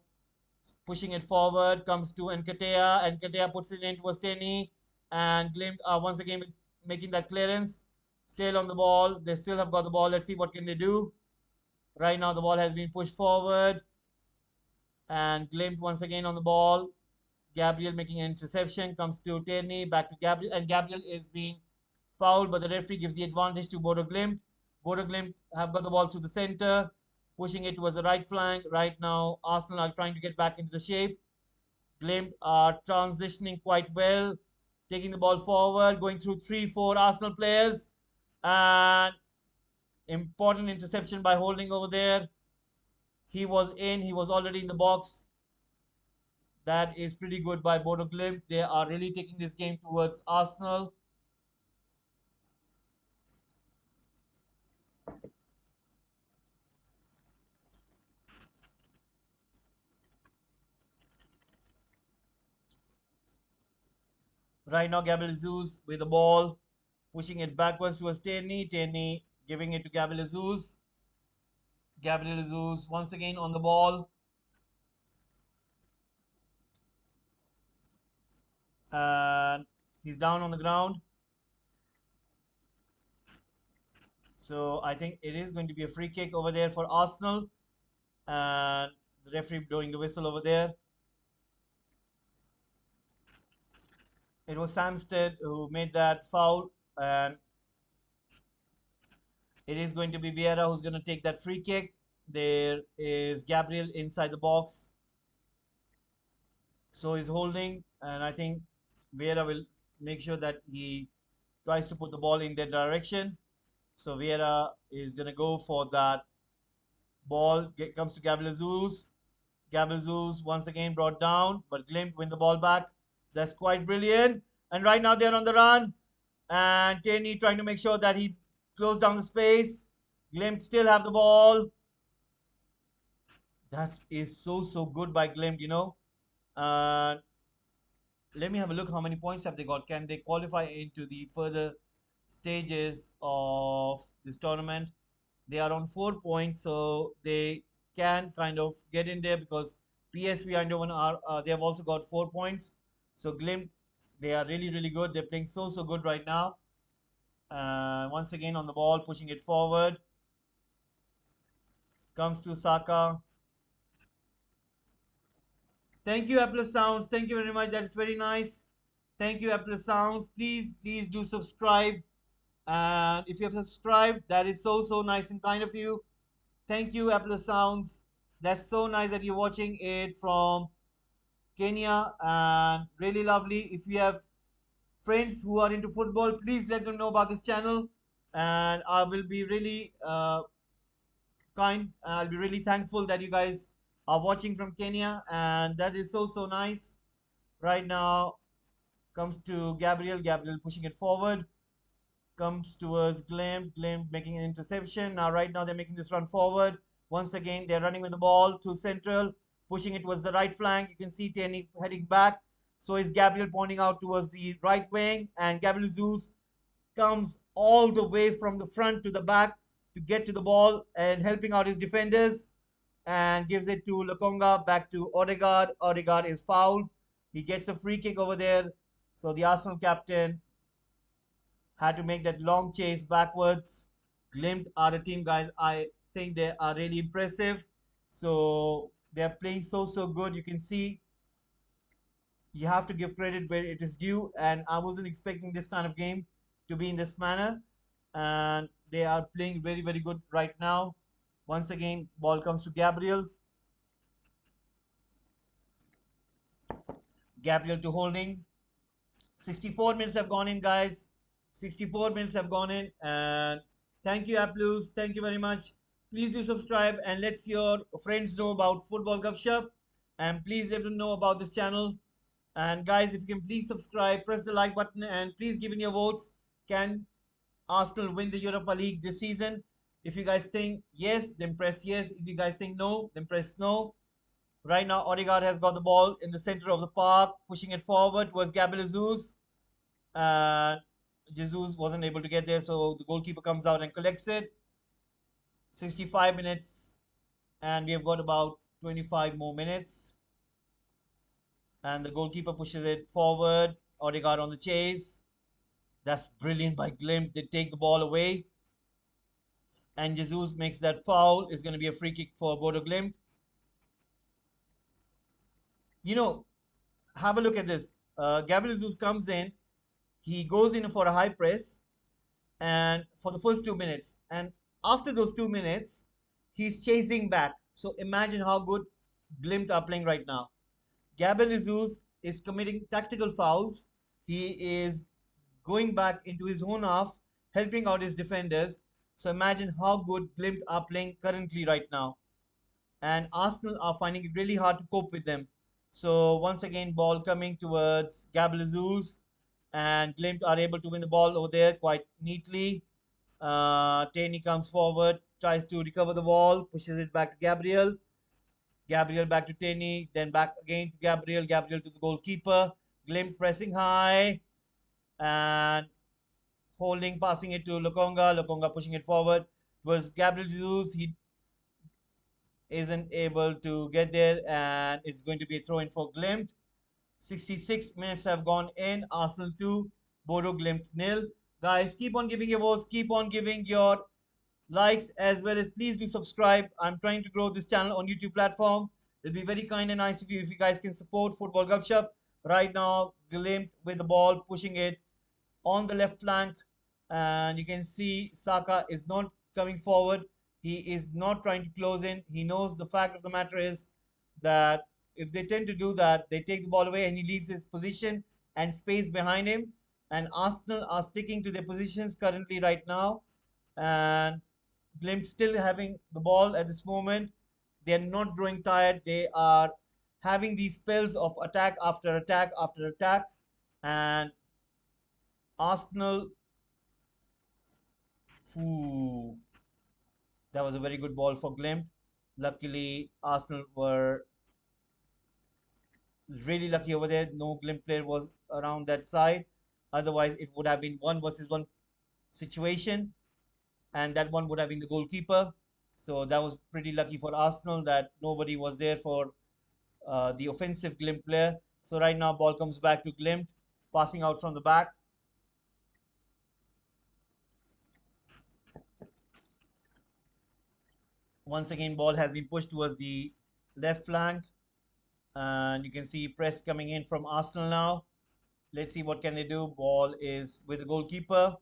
pushing it forward, comes to Nkatea. Nkatea puts it into Steny. And Glimt are once again making that clearance. Still on the ball. They still have got the ball. Let's see what can they do. Right now, the ball has been pushed forward. And Glimt once again on the ball. Gabriel making an interception, comes to Tierney, back to Gabriel, and Gabriel is being fouled, but the referee gives the advantage to Bodo Glimt. Bodo Glimt have got the ball through the center, pushing it towards the right flank. Right now, Arsenal are trying to get back into the shape. Glimt are transitioning quite well, taking the ball forward, going through 3-4 Arsenal players, and important interception by Holding over there. He was in, he was already in the box. That is pretty good by Bodo Glimt. They are really taking this game towards Arsenal. Right now, Gabriel Jesus with the ball, pushing it backwards towards Tierney. Tierney giving it to Gabriel Jesus. Gabriel Jesus once again on the ball. And he's down on the ground. So I think it is going to be a free kick over there for Arsenal. And the referee blowing the whistle over there. It was Samsted who made that foul. And it is going to be Vieira who's going to take that free kick. There is Gabriel inside the box. So he's holding, and I think Vieira will make sure that he tries to put the ball in that direction. So Vieira is going to go for that ball. Comes to Gabriel Jesus. Gabriel Jesus once again brought down, but Glimt win the ball back. That's quite brilliant. And right now they're on the run. And Tierney trying to make sure that he closed down the space. Glimt still have the ball. That is so good by Glimt, you know. Let me have a look how many points have they got. Can they qualify into the further stages of this tournament? They are on 4 points, so they can kind of get in there because PSV Eindhoven are they have also got 4 points. So Glimt, they are really good. They're playing so good right now. Once again on the ball, pushing it forward. Comes to Saka. Thank you, Apple Sounds. Thank you very much. That is very nice. Thank you, Apple Sounds. Please do subscribe. And if you have subscribed, that is so nice and kind of you. Thank you, Apple Sounds. That's so nice that you're watching it from Kenya and really lovely. If you have friends who are into football, please let them know about this channel. And I will be really kind. I'll be really thankful that you guys are watching from Kenya. And that is so nice. Right now comes to Gabriel. Gabriel pushing it forward. comes towards Glimt. Glimt making an interception. Now, right now, they're making this run forward. Once again, they're running with the ball to central, pushing it towards the right flank. You can see Tierney heading back. So is Gabriel pointing out towards the right wing. And Gabriel Jesus comes all the way from the front to the back to get to the ball and helping out his defenders and gives it to Lokonga, back to Odegaard. Odegaard is fouled. He gets a free kick over there. So the Arsenal captain had to make that long chase backwards. Glimt are the team, guys. I think they are really impressive. So they're playing so good. You can see you have to give credit where it is due. And I wasn't expecting this kind of game to be in this manner. And they are playing very good right now. Once again, ball comes to Gabriel. Gabriel to Holding. 64 minutes have gone in, guys. 64 minutes have gone in. And thank you, Applus. Thank you very much. Please do subscribe and let your friends know about Football Gupshup. And please let them know about this channel. And guys, if you can please subscribe, press the like button, and please give in your votes. Can Arsenal win the Europa League this season? If you guys think yes, then press yes. If you guys think no, then press no. Right now, Odegaard has got the ball in the center of the park, pushing it forward towards Gabriel Jesus. Jesus wasn't able to get there, so the goalkeeper comes out and collects it. 65 minutes, and we have got about 25 more minutes. And the goalkeeper pushes it forward. Odegaard on the chase. That's brilliant by Glimt. They take the ball away. And Jesus makes that foul. It's going to be a free kick for Bodo Glimt. You know, have a look at this. Gabriel Jesus comes in. He goes in for a high press and for the first 2 minutes. And after those 2 minutes, he's chasing back. So imagine how good Glimt are playing right now. Gabriel Jesus is committing tactical fouls. He is going back into his own half, helping out his defenders. So imagine how good Glimt are playing currently right now. And Arsenal are finding it really hard to cope with them. So once again, ball coming towards Gabriel Jesus. And Glimt are able to win the ball over there quite neatly. Tierney comes forward, tries to recover the ball, pushes it back to Gabriel. Gabriel back to Tierney, then back again to Gabriel. Gabriel to the goalkeeper. Glimt pressing high and Holding, passing it to Lokonga. Lokonga pushing it forward towards Gabriel Jesus. He isn't able to get there, and it's going to be a throw in for Glimt. 66 minutes have gone in. Arsenal 2, Bodo Glimt nil. Guys, keep on giving your votes, keep on giving your likes, as well as please do subscribe. I'm trying to grow this channel on YouTube platform. It'll be very kind and nice of you if you guys can support Football Gupshup. Right now, Glimt with the ball, pushing it on the left flank, and you can see Saka is not coming forward. He is not trying to close in. He knows the fact of the matter is that if they tend to do that, they take the ball away and he leaves his position and space behind him. And Arsenal are sticking to their positions currently right now. And Glimt still having the ball at this moment. They're not growing tired. They are having these spells of attack after attack after attack. And Arsenal, ooh, that was a very good ball for Glimt. Luckily, Arsenal were really lucky over there. No Glimt player was around that side. Otherwise, it would have been 1 versus 1 situation, and that one would have been the goalkeeper. So that was pretty lucky for Arsenal that nobody was there for the offensive Glimt player. So right now, ball comes back to Glimt, passing out from the back. Once again, ball has been pushed towards the left flank. And you can see press coming in from Arsenal now. Let's see what can they do. Ball is with the goalkeeper.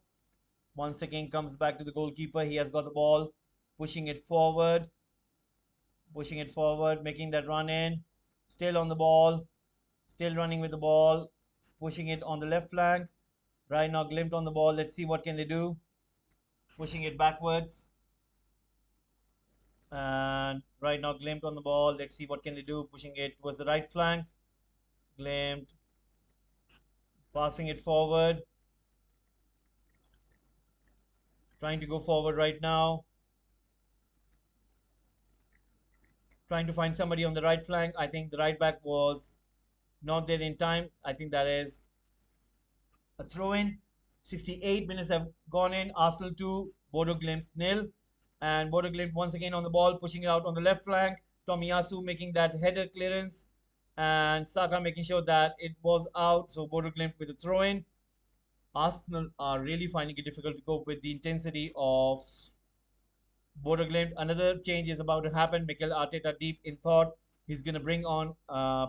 Once again comes back to the goalkeeper. He has got the ball, pushing it forward, making that run in. Still on the ball, still running with the ball, pushing it on the left flank. Right now, Glimt on the ball. Let's see what can they do. Pushing it backwards. And right now, Glimt on the ball. Let's see what can they do. Pushing it towards the right flank. Glimt passing it forward. Trying to go forward right now. Trying to find somebody on the right flank. I think the right back was not there in time. I think that is a throw in. 68 minutes have gone in. Arsenal 2, Bodo Glimt nil. And Bodo Glimt once again on the ball, pushing it out on the left flank. Tomiyasu making that header clearance. And Saka making sure that it was out. So Bodo Glimt with a throw in. Arsenal are really finding it difficult to cope with the intensity of Bodo Glimt. Another change is about to happen. Mikel Arteta deep in thought. He's going to bring on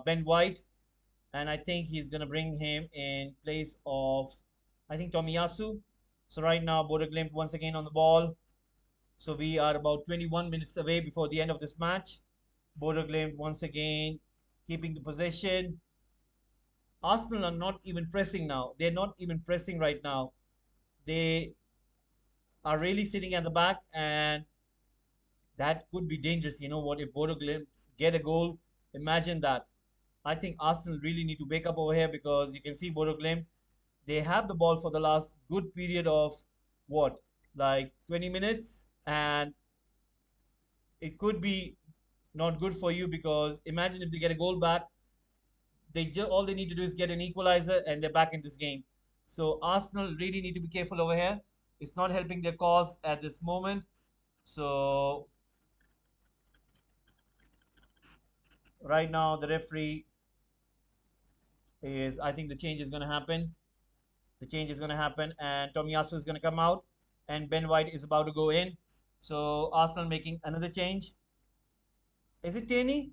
Ben White, and I think he's going to bring him in place of, I think, Tomiyasu. So right now, Bodo Glimt once again on the ball. So we are about 21 minutes away before the end of this match. Bodo Glimt once again keeping the possession. Arsenal are not even pressing now. They're not even pressing right now. They are really sitting at the back, and that could be dangerous. You know what? If Bodo Glimt get a goal, imagine that. I think Arsenal really need to wake up over here because you can see Bodo Glimt, they have the ball for the last good period of what, like 20 minutes, and it could be not good for you because imagine if they get a goal back, all they need to do is get an equalizer and they're back in this game. So Arsenal really need to be careful over here. It's not helping their cause at this moment. So right now the referee is, I think the change is going to happen. The change is going to happen, and Tomiyasu is going to come out, and Ben White is about to go in. So Arsenal making another change. Is it Taney?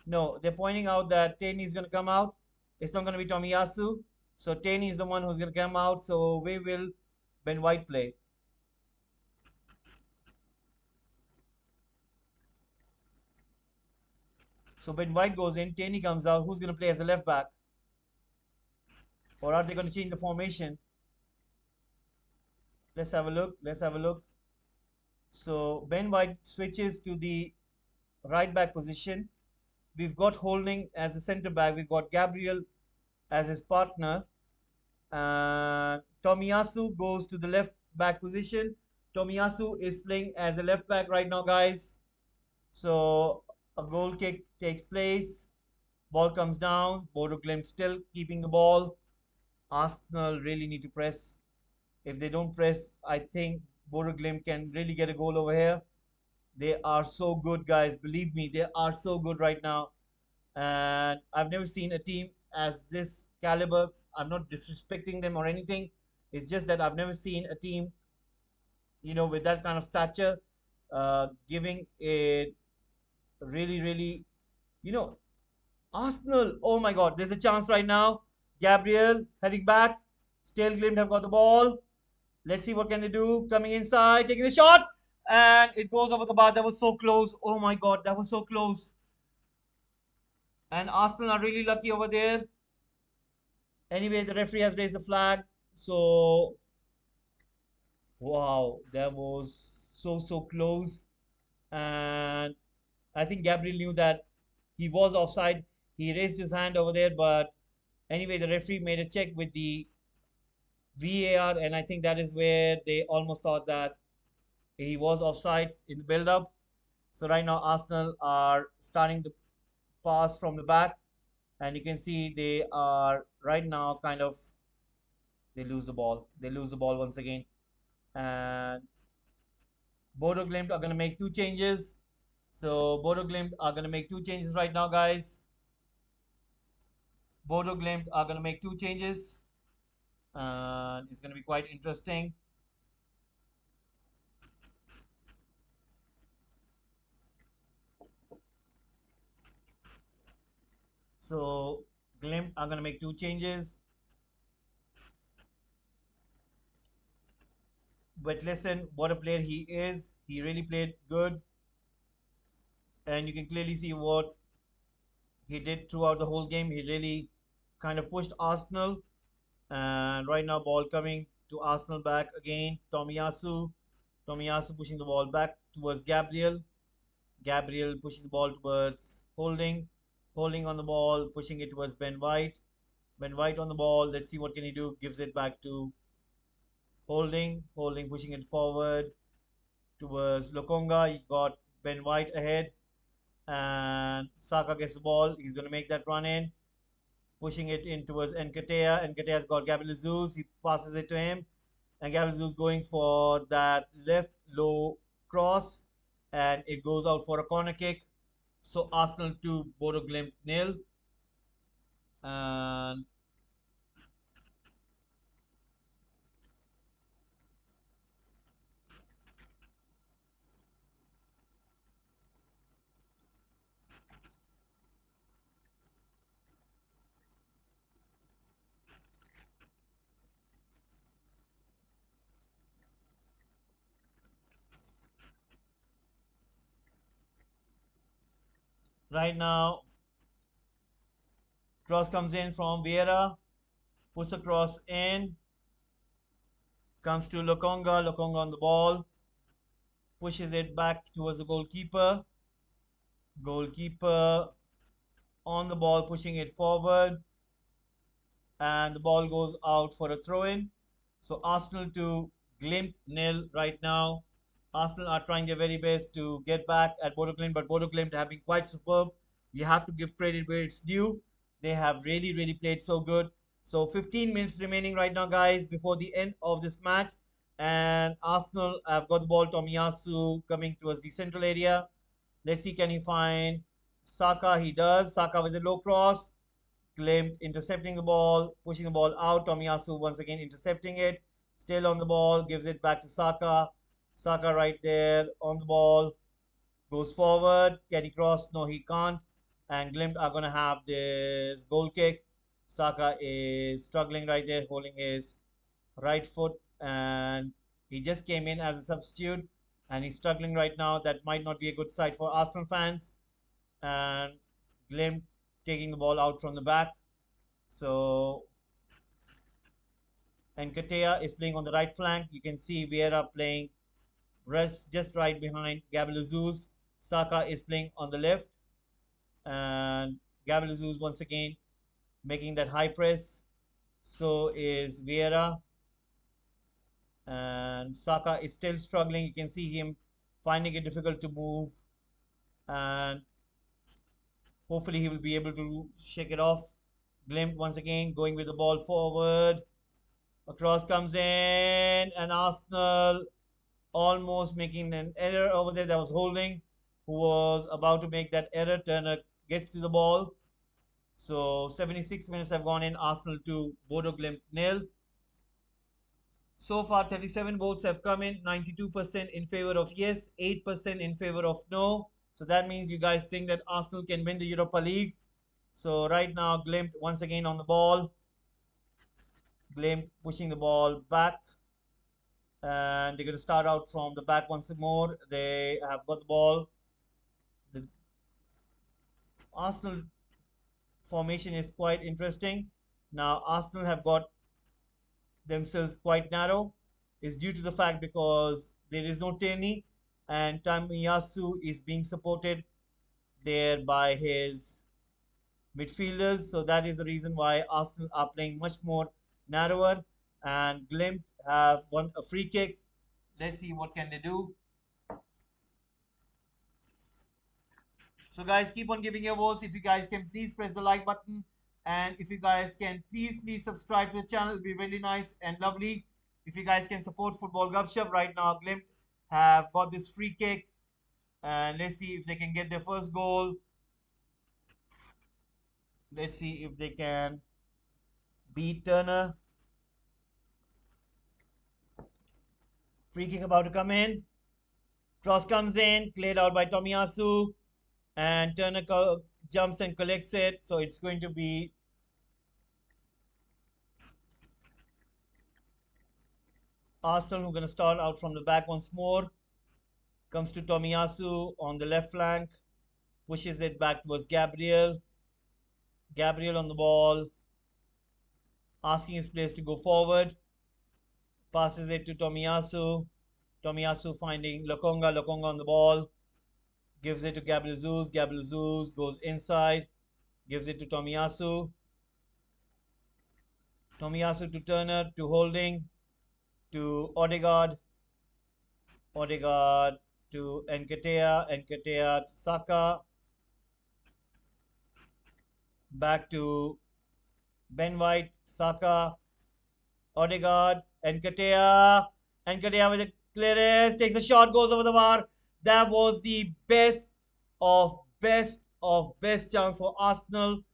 No, they're pointing out that Taney is going to come out. It's not going to be Tomiyasu. So Taney is the one who's going to come out. So where will Ben White play? So Ben White goes in, Taney comes out. Who's going to play as a left back? Or are they going to change the formation? Let's have a look. Let's have a look. So Ben White switches to the right back position. We've got Holding as a centre back. We've got Gabriel as his partner. Tomiyasu goes to the left back position. Tomiyasu is playing as a left back right now, guys. So a goal kick takes place. Ball comes down. Bodo Glimt still keeping the ball. Arsenal really need to press. If they don't press, I think Bodo Glimt can really get a goal over here. They are so good, guys. Believe me, they are so good right now. And I've never seen a team as this caliber. I'm not disrespecting them or anything. It's just that I've never seen a team, with that kind of stature, giving it really, really, you know, Arsenal. Oh my God, there's a chance right now. Gabriel heading back. Still, Glimt have got the ball. Let's see what can they do. Coming inside, taking the shot, and it goes over the bar. That was so close. Oh my God, that was so close. And Arsenal are really lucky over there. Anyway, the referee has raised the flag. So, wow, that was so close. And I think Gabriel knew that he was offside. He raised his hand over there, but anyway, the referee made a check with the VAR, and I think that is where they almost thought that he was offside in the build-up. So right now, Arsenal are starting to pass from the back, and you can see they are right now kind of, they lose the ball. They lose the ball once again. And Bodo Glimt are going to make two changes. So Bodo Glimt are going to make two changes right now, guys. Bodo Glimt are going to make two changes. And it's going to be quite interesting. So Glimt are going to make two changes. But listen, what a player he is. He really played good. And you can clearly see what he did throughout the whole game. He really kind of pushed Arsenal. And right now, ball coming to Arsenal back again. Tomiyasu. Tomiyasu pushing the ball back towards Gabriel. Gabriel pushing the ball towards Holding. Holding on the ball, pushing it towards Ben White. Ben White on the ball. Let's see what can he do. Gives it back to Holding, pushing it forward towards Lokonga. He got Ben White ahead, and Saka gets the ball. He's going to make that run in, pushing it in towards Nkatea. Nkatea's got Gabriel Jesus. He passes it to him, and Gabriel Jesus going for that left low cross, and it goes out for a corner kick. So Arsenal 2, Bodo Glimt nil. And right now, cross comes in from Vieira, puts a cross in, comes to Lokonga. Lokonga on the ball, pushes it back towards the goalkeeper. Goalkeeper on the ball, pushing it forward, and the ball goes out for a throw in. So Arsenal to Glimt nil right now. Arsenal are trying their very best to get back at Bodo Glimt, but Bodo Glimt have been quite superb. You have to give credit where it's due. They have really, really played so good. So 15 minutes remaining right now, guys, before the end of this match. And Arsenal have got the ball. Tomiyasu coming towards the central area. Let's see, can he find Saka? He does. Saka with a low cross. Glimt intercepting the ball, pushing the ball out. Tomiyasu once again intercepting it. Still on the ball, gives it back to Saka. Saka right there on the ball. Goes forward. Can he cross? No, he can't. And Glimt are going to have this goal kick. Saka is struggling right there, holding his right foot. And he just came in as a substitute. And he's struggling right now. That might not be a good sight for Arsenal fans. And Glimt taking the ball out from the back. So, and Katea is playing on the right flank. You can see Vieira playing rest just right behind Gabriel Jesus. Saka is playing on the left, and Gabriel Jesus once again making that high press. So is Vieira, and Saka is still struggling. You can see him finding it difficult to move, and hopefully he will be able to shake it off. Glimt once again going with the ball forward. A cross comes in, and Arsenal almost making an error over there. That was Holding, who was about to make that error. Turner gets to the ball. So 76 minutes have gone in. Arsenal 2, Bodo Glimt nil. So far, 37 votes have come in. 92% in favor of yes, 8% in favor of no. So that means you guys think that Arsenal can win the Europa League. So right now, Glimt once again on the ball. Glimt pushing the ball back, and they're going to start out from the back once more. They have got the ball. The Arsenal formation is quite interesting. Now, Arsenal have got themselves quite narrow. Is due to the fact because there is no Tierney, and Tamiyasu is being supported there by his midfielders. So that is the reason why Arsenal are playing much more narrower. And Glimt have won a free kick. Let's see what can they do. So guys, keep on giving your votes. If you guys can please press the like button, and if you guys can please subscribe to the channel, it'll be really nice and lovely. If you guys can support Football Gupshup right now, Glimt have got this free kick, and let's see if they can get their first goal. Let's see if they can beat Turner. Free kick about to come in. Cross comes in, cleared out by Tomiyasu, and Turner jumps and collects it. So it's going to be Arsenal who are going to start out from the back once more. Comes to Tomiyasu on the left flank, pushes it back towards Gabriel. Gabriel on the ball, asking his players to go forward. Passes it to Tomiyasu. Tomiyasu finding Lokonga. Lokonga on the ball, gives it to Gabriel Jesus. Gabriel Jesus goes inside, gives it to Tomiyasu. Tomiyasu to Turner to Holding. to Odegaard, Odegaard to Nketiah, Nketiah to Saka, back to Ben White, Saka, Odegaard, Nketiah, Nketiah with a clearance, takes a shot, goes over the bar. That was the best chance for Arsenal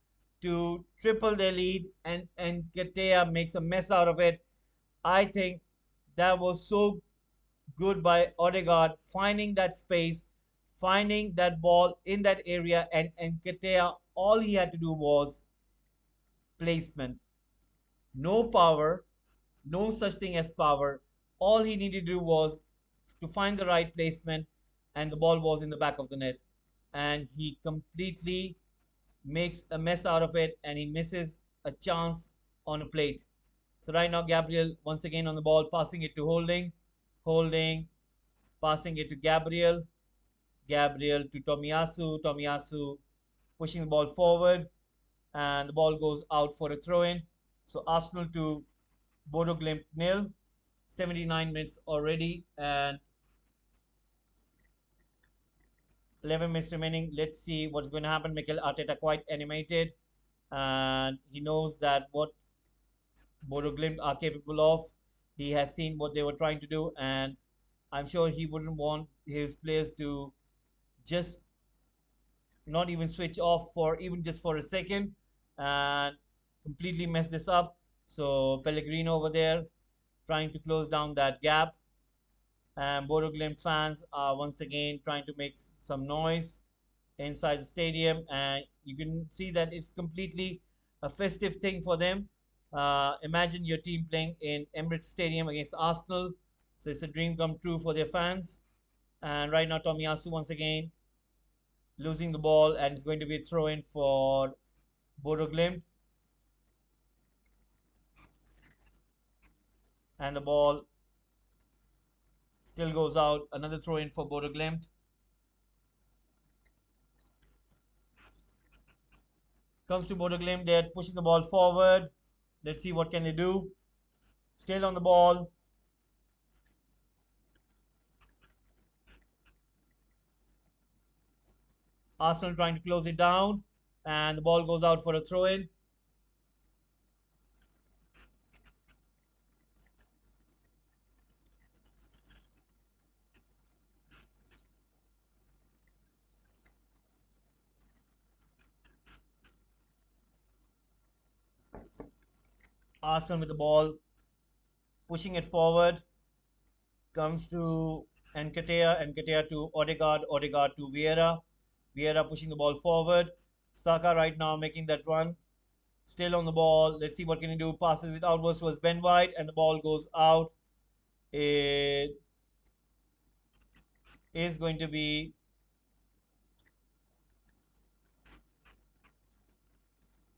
to triple their lead, and Nketiah makes a mess out of it. I think that was so good by Odegaard, finding that space, finding that ball in that area, and Nketiah, all he had to do was placement. No power, no such thing as power. All he needed to do was to find the right placement, and the ball was in the back of the net. And he completely makes a mess out of it, and he misses a chance on a plate. So right now, Gabriel once again on the ball, passing it to Holding, Holding, passing it to Gabriel, Gabriel to Tomiyasu, Tomiyasu pushing the ball forward, and the ball goes out for a throw in. So Arsenal to Bodo Glimt nil, 79 minutes already, and 11 minutes remaining. Let's see what's going to happen. Mikel Arteta quite animated, and he knows that what Bodo Glimt are capable of. He has seen what they were trying to do, and I'm sure he wouldn't want his players to just not even switch off for even just for a second and completely mess this up. So Pellegrino over there trying to close down that gap, and Bodo Glimt fans are once again trying to make some noise inside the stadium, and you can see that it's completely a festive thing for them. Imagine your team playing in Emirates Stadium against Arsenal, so it's a dream come true for their fans. And right now, Tomiyasu once again losing the ball, and it's going to be a throw in for Bodo Glimt, and the ball still goes out. Another throw in for Bodo Glimt. Comes to Bodo Glimt, they're pushing the ball forward. Let's see what can they do. Still on the ball. Arsenal trying to close it down, and the ball goes out for a throw in. Arsenal with the ball, pushing it forward. Comes to Nketiah, Nketiah to Odegaard, Odegaard to Vieira. Vieira pushing the ball forward. Saka right now making that run. Still on the ball. Let's see what can he do. Passes it outwards towards Ben White, and the ball goes out. It is going to be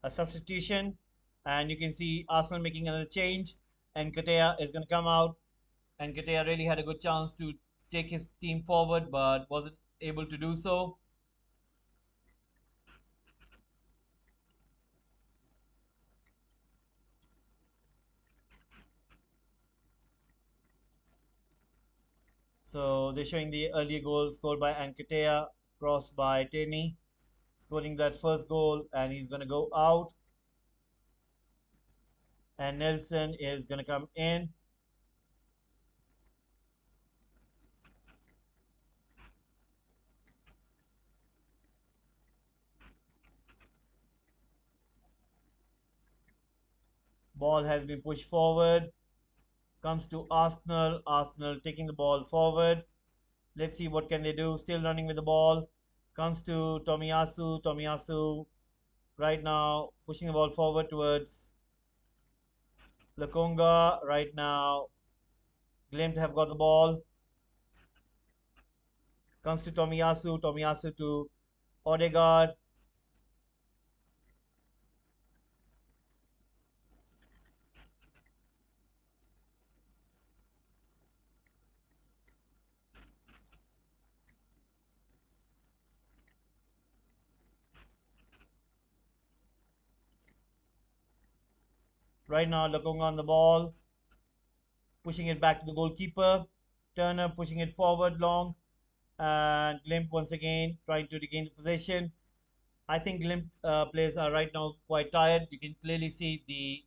a substitution, and you can see Arsenal making another change, and Nketiah is going to come out. And Nketiah really had a good chance to take his team forward, but wasn't able to do so. So they're showing the earlier goal scored by Nketiah, crossed by Tierney, scoring that first goal, and he's going to go out. And Nelson is going to come in. Ball has been pushed forward. Comes to Arsenal. Arsenal taking the ball forward. Let's see what can they do. Still running with the ball. Comes to Tomiyasu. Tomiyasu right now pushing the ball forward towards Lokonga. Right now, Glimt have got the ball. Comes to Tomiyasu. Tomiyasu to Odegaard. Right now, Lokonga on the ball. pushing it back to the goalkeeper. Turner pushing it forward long, and Glimt once again trying to regain the possession. I think Glimt players are right now quite tired. You can clearly see the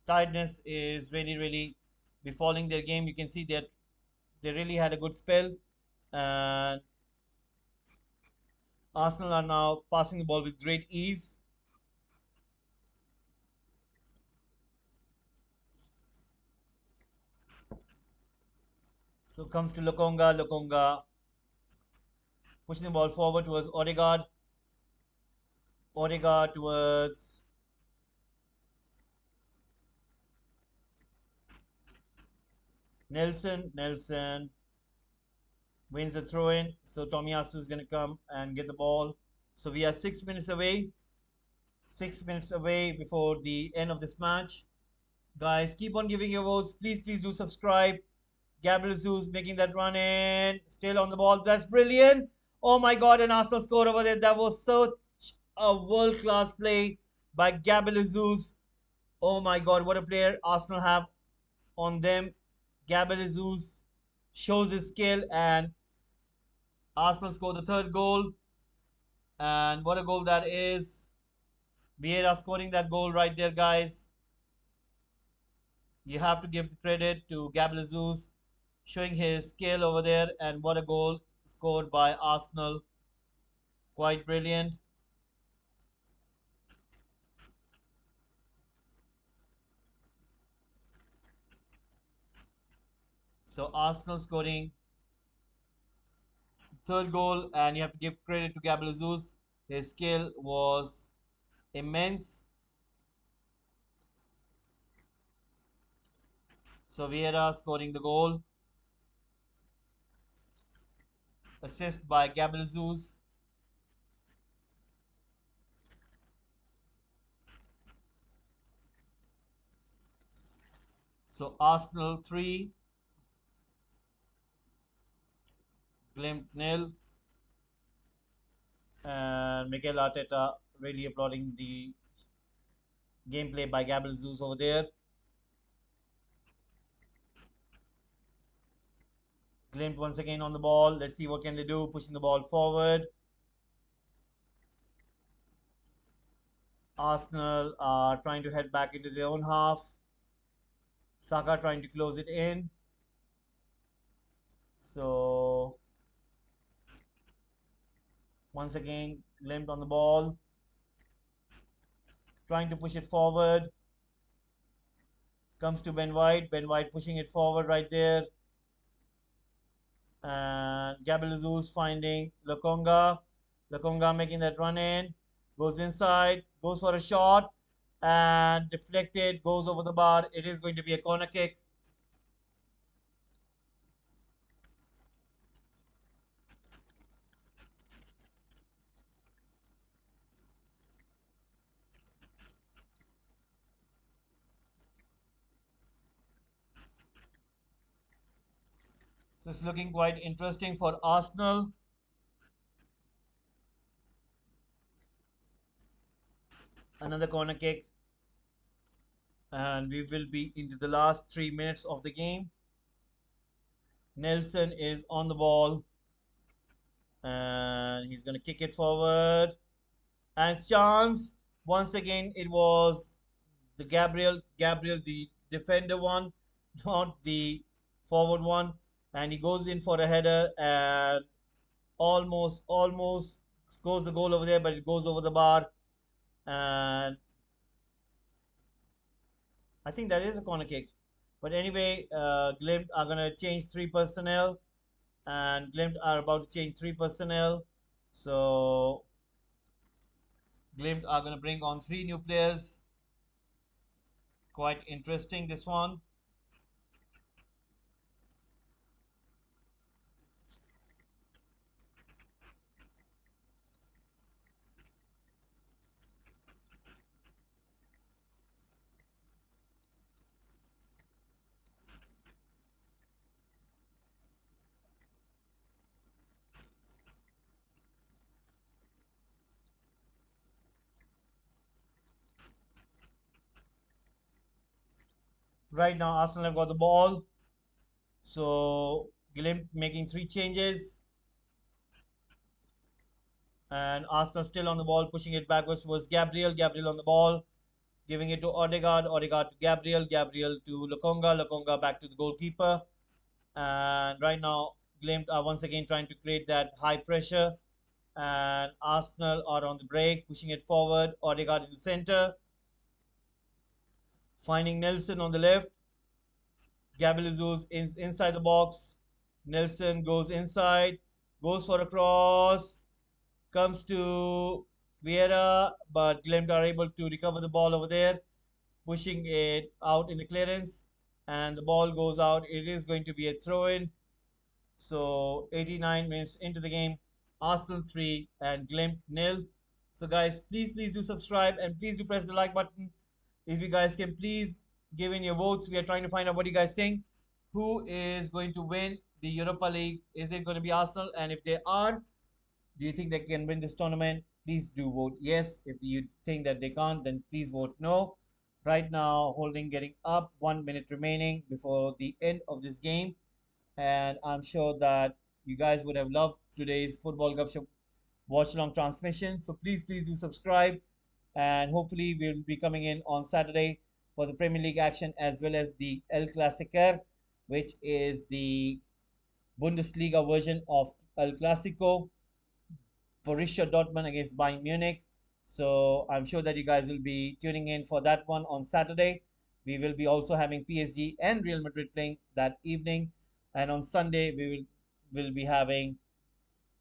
tiredness is really befalling their game. You can see that they really had a good spell, and Arsenal are now passing the ball with great ease. So comes to Lokonga. Lokonga pushing the ball forward towards Odegaard. Odegaard towards Nelson. Nelson wins the throw in. So Tomiyasu is going to come and get the ball. So we are 6 minutes away. 6 minutes away before the end of this match. Guys, keep on giving your votes. Please do subscribe. Gabriel Jesus making that run in. Still on the ball. That's brilliant. Oh my God, an Arsenal score over there. That was such a world class play by Gabriel Jesus. Oh my God, what a player Arsenal have on them. Gabriel Jesus shows his skill, and Arsenal score the third goal. And what a goal that is. Vieira scoring that goal right there, guys. You have to give credit to Gabriel Jesus showing his skill over there, and what a goal scored by Arsenal. Quite brilliant. So Arsenal scoring third goal, and you have to give credit to Gabriel Jesus. His skill was immense. So Vieira scoring the goal, assist by Gabriel Jesus. So Arsenal 3, Glimt nil, and Mikel Arteta really applauding the gameplay by Gabriel Jesus over there. Glimt once again on the ball. Let's see what can they do. Pushing the ball forward. Arsenal are trying to head back into their own half. Saka trying to close it in. So once again, Glimt on the ball, trying to push it forward. Comes to Ben White. Ben White pushing it forward right there. And Gabriel Jesus finding Lokonga. Lokonga making that run in. Goes inside. Goes for a shot. And deflected. Goes over the bar. It is going to be a corner kick. So it's looking quite interesting for Arsenal. Another corner kick. And we will be into the last 3 minutes of the game. Nelson is on the ball, and he's going to kick it forward. And chance, once again, it was the Gabriel, the defender one, not the forward one. And he goes in for a header and almost scores the goal over there, but it goes over the bar. And I think that is a corner kick. But anyway, Glimt are going to change three personnel, and Glimt are about to change three personnel. So Glimt are going to bring on three new players. Quite interesting, this one. Right now, Arsenal have got the ball. So Glimt making three changes, and Arsenal still on the ball, pushing it backwards towards Gabriel. Gabriel on the ball, giving it to Odegaard. Odegaard to Gabriel. Gabriel to Lokonga. Lokonga back to the goalkeeper. And right now, Glimt are once again trying to create that high pressure. And Arsenal are on the break, pushing it forward. Odegaard in the center, finding Nelson on the left. Gabriel Jesus inside the box. Nelson goes inside, goes for a cross, comes to Vieira, but Glimt are able to recover the ball over there, pushing it out in the clearance, and the ball goes out. It is going to be a throw in. So 89 minutes into the game, Arsenal 3 and Glimt nil. So guys, please do subscribe and please do press the like button. If you guys can please give in your votes. We are trying to find out what you guys think. Who is going to win the Europa League? Is it going to be Arsenal? And if they are, do you think they can win this tournament? Please do vote yes. If you think that they can't, then please vote no. Right now, holding getting up, 1 minute remaining before the end of this game. And I'm sure that you guys would have loved today's Football Gupshup watch along transmission. So please do subscribe. And hopefully, we'll be coming in on Saturday for the Premier League action as well as the El Clasicer, which is the Bundesliga version of El Clasico. Borussia Dortmund against Bayern Munich. So I'm sure that you guys will be tuning in for that one on Saturday. We will be also having PSG and Real Madrid playing that evening, and on Sunday we will be having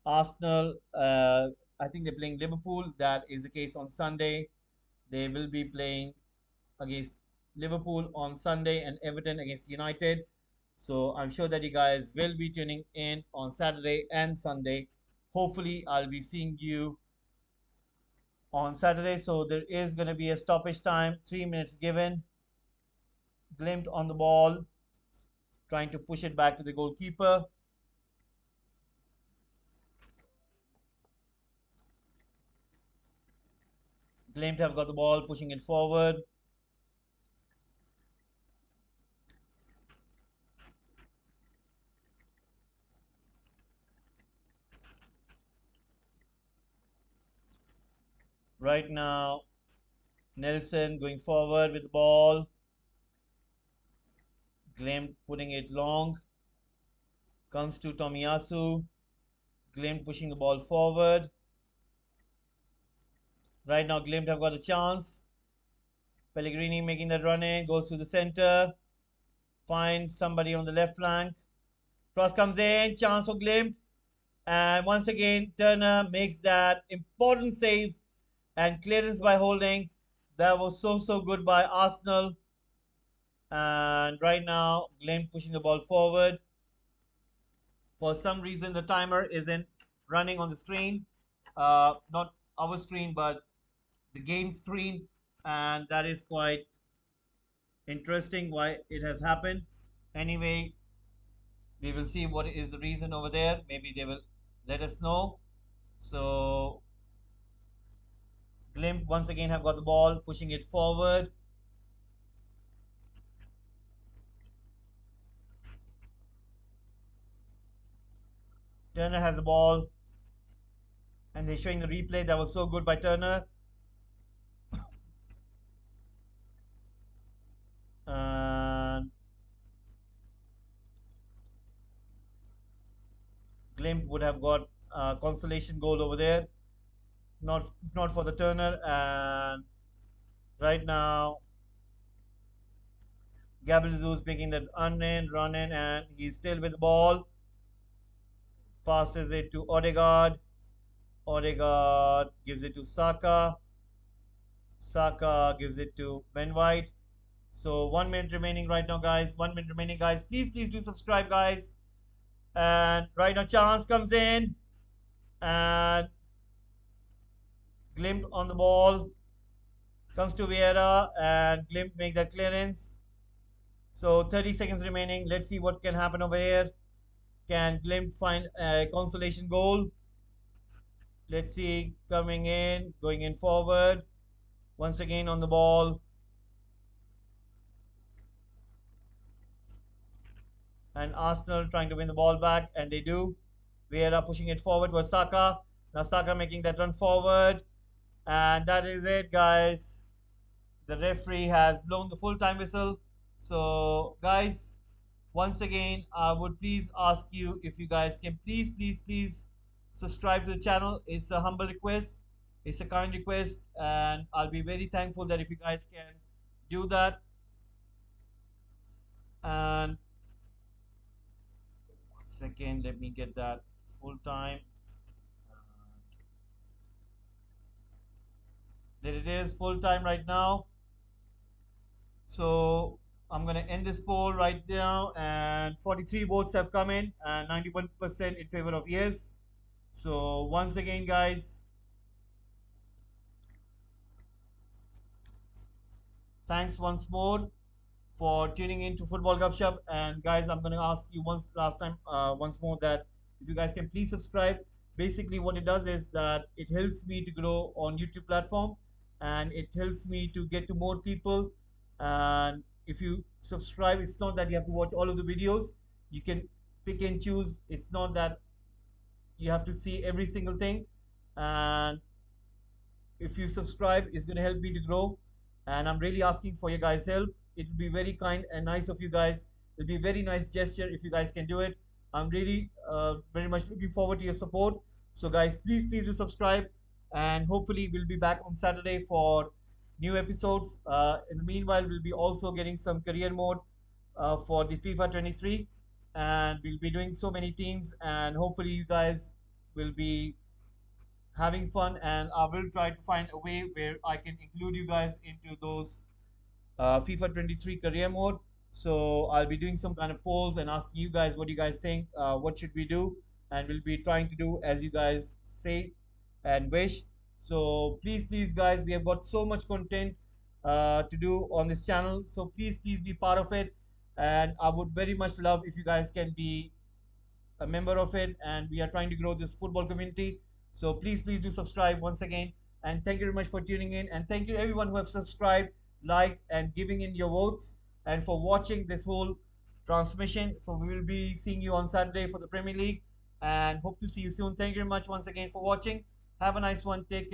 Arsenal. I think they're playing Liverpool. That is the case on Sunday. They will be playing against Liverpool on Sunday and Everton against United. So I'm sure that you guys will be tuning in on Saturday and Sunday. Hopefully, I'll be seeing you on Saturday. So there is going to be a stoppage time, 3 minutes given. Glimpse on the ball, trying to push it back to the goalkeeper. Glimpse have got the ball, pushing it forward. Right now, Nelson going forward with the ball. Glimpse putting it long. Comes to Tomiyasu. Glimpse pushing the ball forward. Right now, Glimpse have got a chance. Pellegrini making that run in, goes to the center. Finds somebody on the left flank. Cross comes in, chance for Glimpse. And once again, Turner makes that important save and clearance by Holding. That was so good by Arsenal. And right now, Glenn pushing the ball forward. For some reason, the timer isn't running on the screen. Not our screen, but the game screen. And that is quite interesting why it has happened. Anyway, we will see what is the reason over there. Maybe they will let us know. So Glimt once again have got the ball, pushing it forward. Turner has the ball, and they're showing the replay. That was so good by Turner. And Glimt would have got a consolation goal over there. Not for the Turner. And right now, Gabriel Jesus making that run in, and he's still with the ball. Passes it to Odegaard. Odegaard gives it to Saka. Saka gives it to Ben White. So 1 minute remaining right now, guys. 1 minute remaining, guys. Please do subscribe, guys. And right now, chance comes in, and Glimpse on the ball comes to Vieira, and Glimpse make that clearance. So 30 seconds remaining. Let's see what can happen over here. Can Glimpse find a consolation goal? Let's see. Coming in, going in forward. Once again on the ball. and Arsenal trying to win the ball back, and they do. Vieira pushing it forward was Saka. Now Saka making that run forward, and that is it, guys. The referee has blown the full time whistle. So, guys, once again, I would please ask you if you guys can please subscribe to the channel. It's a humble request, it's a kind request, and I'll be very thankful that if you guys can do that. And 1 second, let me get that full time. There it is, full time right now. So I'm gonna end this poll right now, and 43 votes have come in, and 91% in favor of yes. So once again, guys, thanks once more for tuning in to Football Gupshup. And guys, I'm gonna ask you once more that if you guys can please subscribe. Basically, what it does is that it helps me to grow on YouTube platform, and it helps me to get to more people. And if you subscribe, it's not that you have to watch all of the videos. You can pick and choose. It's not that you have to see every single thing. And if you subscribe, it's going to help me to grow, and I'm really asking for your guys help. It will be very kind and nice of you guys. It'll be a very nice gesture if you guys can do it. I'm really very much looking forward to your support. So guys, please do subscribe, and hopefully we'll be back on Saturday for new episodes. In the meanwhile, we'll be also getting some career mode for the FIFA 23, and we'll be doing so many teams, and hopefully you guys will be having fun, and I will try to find a way where I can include you guys into those FIFA 23 career mode. So I'll be doing some kind of polls and asking you guys what you guys think, what should we do, and we'll be trying to do as you guys say and wish. So please guys, we have got so much content to do on this channel. So please be part of it, and I would very much love if you guys can be a member of it, and we are trying to grow this football community. So please do subscribe once again, and thank you very much for tuning in, and thank you everyone who have subscribed, liked, and giving in your votes, and for watching this whole transmission. So we will be seeing you on Saturday for the Premier League, and hope to see you soon. Thank you very much once again for watching. Have a nice one. Take care.